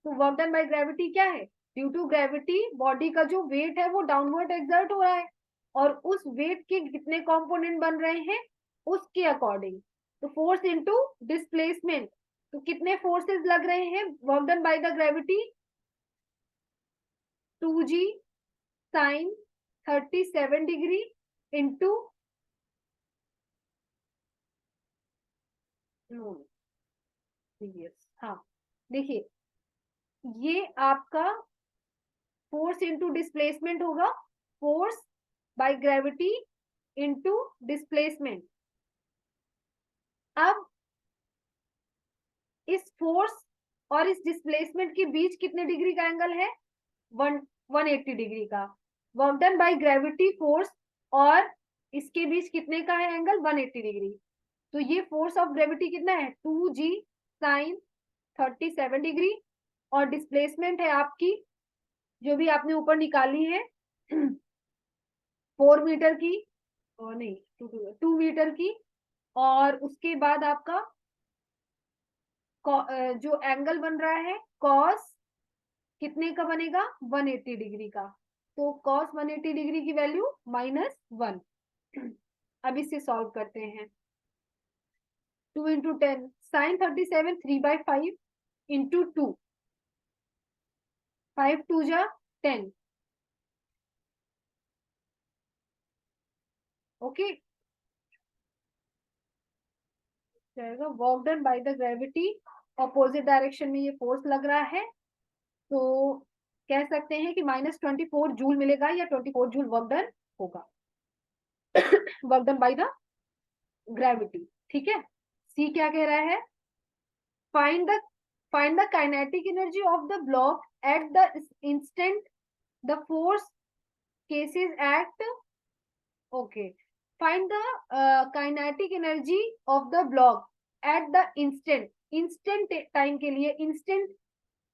तो वर्क डन बाय ग्रेविटी क्या है, ड्यू टू ग्रेविटी बॉडी का जो वेट है वो डाउनवर्ड एक्सर्ट हो रहा है, और उस वेट के कितने कंपोनेंट बन रहे हैं उसके अकॉर्डिंग, तो फोर्स इनटू डिस्प्लेसमेंट, तो कितने फोर्सेस लग रहे हैं work done by the gravity, 2G sine 37 degree into हाँ देखिए ये आपका फोर्स इंटू डिस्प्लेसमेंट होगा, force by gravity into displacement. अब इस फोर्स और इस डिस्प्लेसमेंट के बीच कितने डिग्री का एंगल है, 180 डिग्री का। Work done by gravity force और इसके बीच कितने का है एंगल, 180 डिग्री। तो ये फोर्स ऑफ ग्रेविटी कितना है, 2G साइन 37 डिग्री, और डिस्प्लेसमेंट है आपकी जो भी आपने ऊपर निकाली है 4 मीटर की, और नहीं 2 मीटर की, और उसके बाद आपका जो एंगल बन रहा है कॉस कितने का बनेगा, 180 डिग्री का, तो कॉस 180 डिग्री की वैल्यू -1। अब इसे सॉल्व करते हैं, 2 इंटू 10 साइन 37 3/5 इंटू 2, 5 2 जा 10, ओके जाएगा। Work done by the gravity, opposite direction में ये फोर्स लग रहा है, तो कह सकते हैं कि -24 जूल मिलेगा या 24 जूल वर्क डन होगा, work done by the gravity, ठीक है। सी क्या कह रहा है, find the find the kinetic energy of the block at the instant the force cases at, okay, find the kinetic energy of the block at the instant time के लिए, instant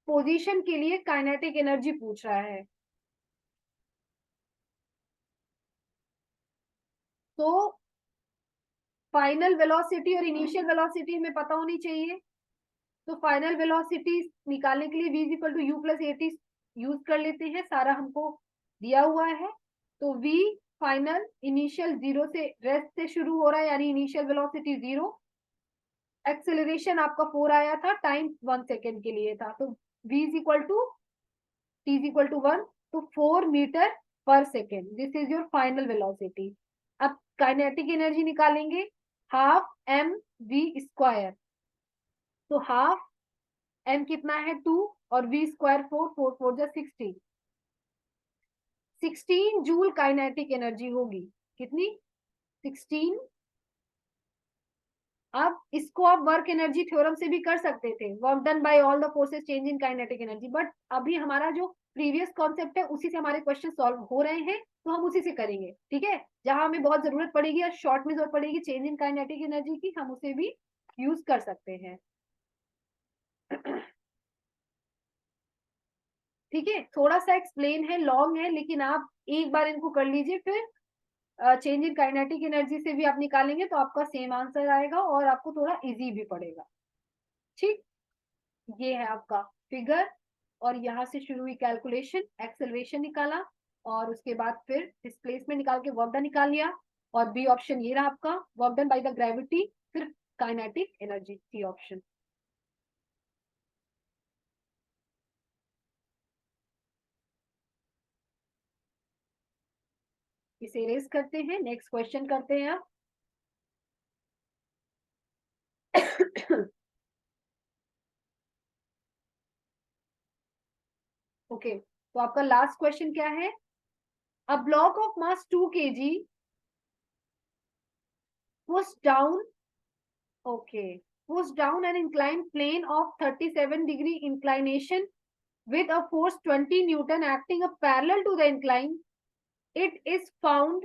पोजीशन के लिए काइनेटिक एनर्जी पूछ रहा है। तो फाइनल वेलोसिटी और इनिशियल वेलोसिटी हमें पता होनी चाहिए, तो फाइनल वेलोसिटी निकालने के लिए v equal to u plus a t use कर लेते हैं, सारा हमको दिया हुआ है। तो v फाइनल इनिशियल 0 से रेस्ट से शुरू हो रहा है, यानी इनिशियल वेलोसिटी 0, एक्सेलरेशन आपका 4 आया था, टाइम 1 सेकेंड के लिए था, तो v equal to t equal to 1, तो 4 metre per second, this is your final velocity. अब काइनेटिक एनर्जी निकालेंगे, हाफ एम वी स्क्वायर, तो हाफ एम कितना है 2 और वी स्क्वायर 4, 4 4 जा 16, 16 जूल काइनेटिक एनर्जी होगी, कितनी 16 अब इसको आप वर्क एनर्जी थ्योरम से भी कर सकते थे, work done bye all the forces change in kinetic energy, but अभी हमारा जो प्रीवियस कॉन्सेप्ट है उसी से हमारे क्वेश्चन सॉल्व हो रहे हैं, तो हम उसी से करेंगे, ठीक है। जहां हमें बहुत जरूरत पड़ेगी या शॉर्ट में जरूरत पड़ेगी चेंज इन काइनेटिक एनर्जी की, हम उसे भी यूज कर सकते हैं। ठीक है, थोड़ा सा एक्सप्लेन है, लॉन्ग है, लेकिन आप एक बार इनको कर लीजिए, फिर चेंज इन काइनेटिक एनर्जी से भी आप निकालेंगे तो आपका सेम आंसर आएगा और आपको थोड़ा इजी भी पड़ेगा। ठीक, ये है आपका फिगर, और यहाँ से शुरू हुई कैलकुलेशन, एक्सेलरेशन निकाला, और उसके बाद फिर डिस्प्लेसमेंट निकाल के वर्क डन निकाल लिया, और बी ऑप्शन ये रहा आपका, work done by the gravity, फिर काइनेटिक एनर्जी, सी ऑप्शन। इसे इरेज करते हैं, नेक्स्ट क्वेश्चन करते हैं आप। ओके, तो आपका लास्ट क्वेश्चन क्या है? A block of mass 2 kg was down, okay, was down an inclined plane of 37-degree inclination with a force 20 Newton acting up parallel to the incline. It is found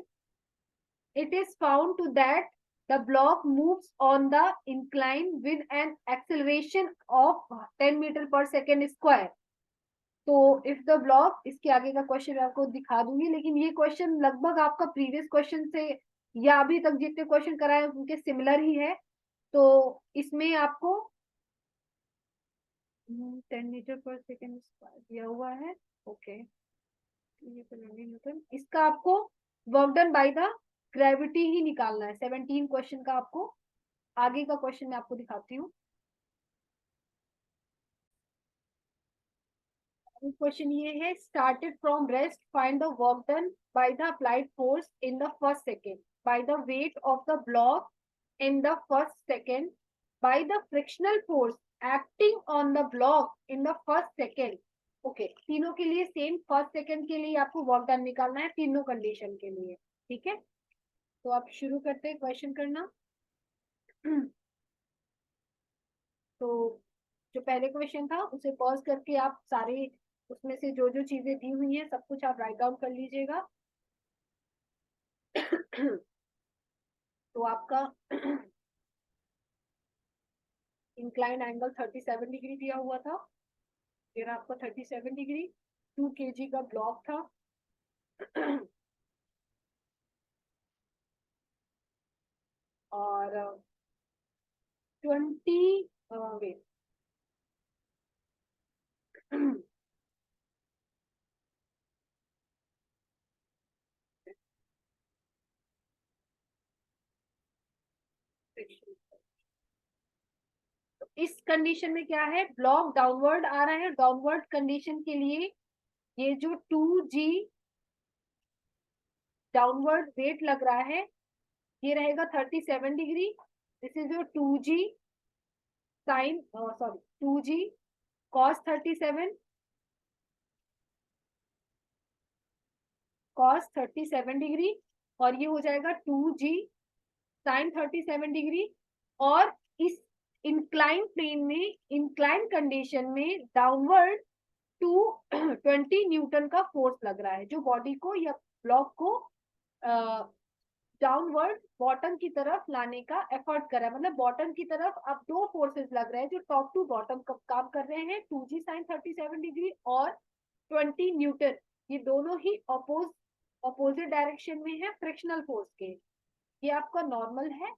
to that the block moves on the incline with an acceleration of 10 meter per second square. तो इफ द ब्लॉक, इसके आगे का क्वेश्चन मैं आपको दिखा दूंगी, लेकिन ये क्वेश्चन लगभग आपका प्रीवियस क्वेश्चन से या अभी तक जितने क्वेश्चन कराए उनके सिमिलर ही है। तो इसमें आपको 10 मीटर पर सेकेंड स्क्वायर दिया हुआ है। ओके, इसका आपको work done by the gravity ही निकालना है। 17 क्वेश्चन का आपको, आगे का क्वेश्चन मैं आपको दिखाती हूँ। क्वेश्चन ये है, started from rest, find the work done by the applied force in the first second, by the weight of the block in the first second, by the frictional force acting on the block in the first second. Okay, तीनों के लिए सेम, फर्स्ट सेकेंड के लिए आपको वर्क डन निकालना है, तीनों कंडीशन के लिए, ठीक है। तो आप शुरू करते हैं क्वेश्चन करना। तो जो पहले क्वेश्चन था उसे पॉज करके आप सारे उसमें से जो जो चीजें दी हुई हैं सब कुछ आप राइट डाउन कर लीजिएगा। तो आपका इंक्लाइन एंगल 37 डिग्री दिया हुआ था, फिर आपका 37 डिग्री, 2 kg का ब्लॉक था। और 20 वेट, इस कंडीशन में क्या है, ब्लॉक डाउनवर्ड आ रहा है, डाउनवर्ड कंडीशन के लिए ये जो 2g डाउनवर्ड वेट लग रहा है ये रहेगा 37 degree. This is your 2g sine, sorry 2g cos 37, cos 37 degree, और ये हो जाएगा 2g साइन 37 डिग्री। और इस इंक्लाइन प्लेन में, इंक्लाइन कंडीशन में डाउनवर्ड 220 न्यूटन का फोर्स लग रहा है, जो बॉडी को या ब्लॉक को डाउनवर्ड बॉटम की तरफ लाने का एफर्ट कर रहा है। मतलब बॉटम की तरफ अब दो फोर्सेस लग रहे हैं जो टॉप टू बॉटम काम कर रहे हैं, 2g साइन 37 डिग्री और 20 न्यूटन। ये दोनों ही अपोजिट डायरेक्शन में है फ्रिक्शनल फोर्स के। ये आपका नॉर्मल है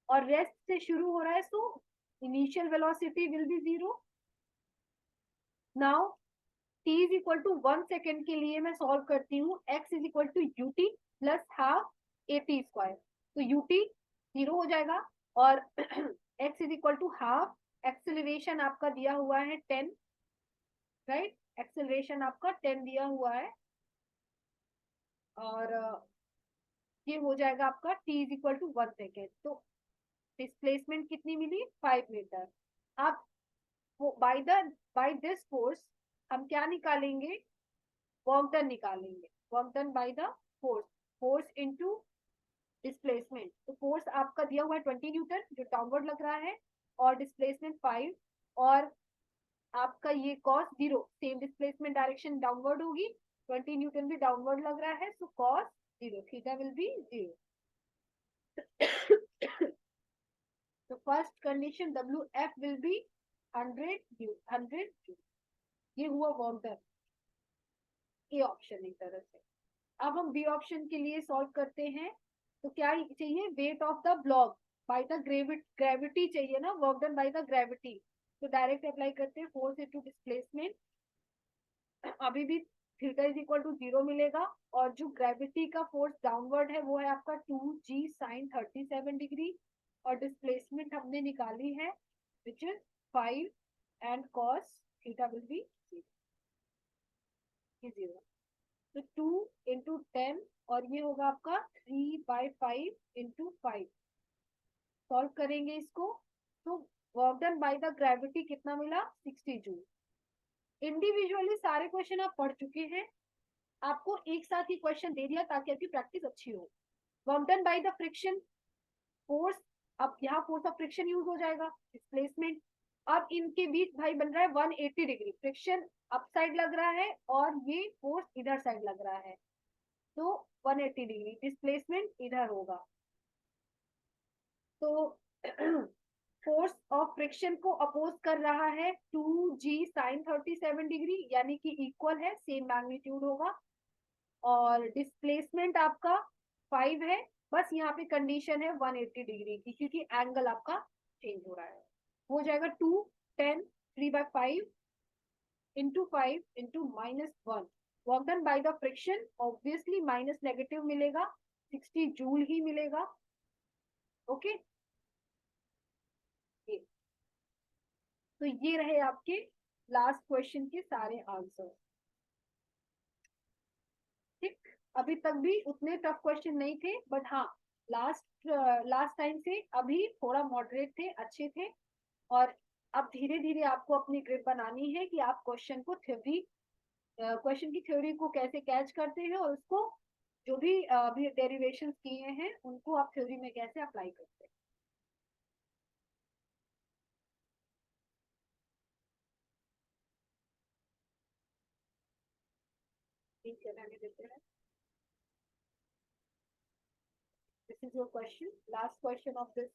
और रेस्ट से शुरू हो रहा है, so initial velocity will be 0। Now t is equal to 1 second के लिए मैं सॉल्व करती हूँ, x is equal to ut plus half at square, तो ut 0 हो जाएगा और x is equal to half, acceleration आपका दिया हुआ है 10, राइट, एक्सेलरेशन आपका 10 दिया हुआ है, और ये हो जाएगा आपका t is equal to 1 second. तो डिस्प्लेसमेंट कितनी मिली, 5 मीटर। अब बाय दिस फोर्स हम क्या निकालेंगे, वर्क डन निकालेंगे, work done by the force, force into displacement, तो फोर्स आपका दिया हुआ है 20 न्यूटन जो डाउनवर्ड लग रहा है, और डिस्प्लेसमेंट 5, और आपका ये cos 0, same displacement direction downward होगी, 20 न्यूटन भी डाउनवर्ड लग रहा है, so cos 0, theta will be 0. तो first condition WF will be 100 joule. ये हुआ वर्क डन, ए ऑप्शन एक तरह से. अब हम बी ऑप्शन के लिए सॉल्व करते हैं. तो क्या चाहिए, weight of the block bye the gravity चाहिए ना, work done by the gravity. तो डायरेक्ट अप्लाई करते हैं, फोर्स इनटू डिस्प्लेसमेंट. अभी भी थीटा इज इक्वल टू 0 मिलेगा, और जो ग्रेविटी का फोर्स डाउनवर्ड है वो है आपका 2g sin 37 डिग्री, और डिस्प्लेसमेंट हमने निकाली है which is 5, and cos theta will be 0. तो 2 into 10, और ये होगा आपका 3/5 into 5. सॉल्व करेंगे इसको, तो work done by the gravity कितना मिला, 60 जूल. इंडिविजुअली सारे क्वेश्चन आप पढ़ चुके हैं, आपको एक साथ ही क्वेश्चन दे दिया ताकि आपकी प्रैक्टिस अच्छी हो. Work done by the friction force, अब यहाँ फोर्स ऑफ फ्रिक्शन यूज हो जाएगा, डिस्प्लेसमेंट. अब इनके बीच भाई बन रहा है 180 डिग्री, फ्रिक्शन अप साइड लग रहा है और ये फोर्स इधर साइड लग रहा है, तो 180 डिग्री डिस्प्लेसमेंट इधर होगा. तो फोर्स ऑफ फ्रिक्शन को अपोज कर रहा है 2g sin 37 डिग्री, यानी कि इक्वल है, सेम मैग्नीट्यूड होगा. और डिस्प्लेसमेंट आपका 5 है, बस यहाँ पे कंडीशन है 180 डिग्री की, क्योंकि एंगल आपका चेंज हो रहा है. हो जाएगा 2 10 3/5 into 5 into -1. Work done by the friction obviously minus negative मिलेगा, 60 जूल ही मिलेगा. ओके, तो ये रहे आपके लास्ट क्वेश्चन के सारे आंसर. ठीक, अभी तक भी उतने टफ क्वेश्चन नहीं थे, बट हाँ लास्ट टाइम से अभी थोड़ा मॉडरेट थे, अच्छे थे. और अब धीरे धीरे आपको अपनी ग्रिप बनानी है कि आप क्वेश्चन को थ्योरी, क्वेश्चन की थ्योरी को कैसे कैच करते हैं, और उसको जो भी अभी डेरिवेशंस किए हैं उनको आप थ्योरी में कैसे अप्लाई करते हैं. ठीक है, रहने देते हैं. This is your question, last question of this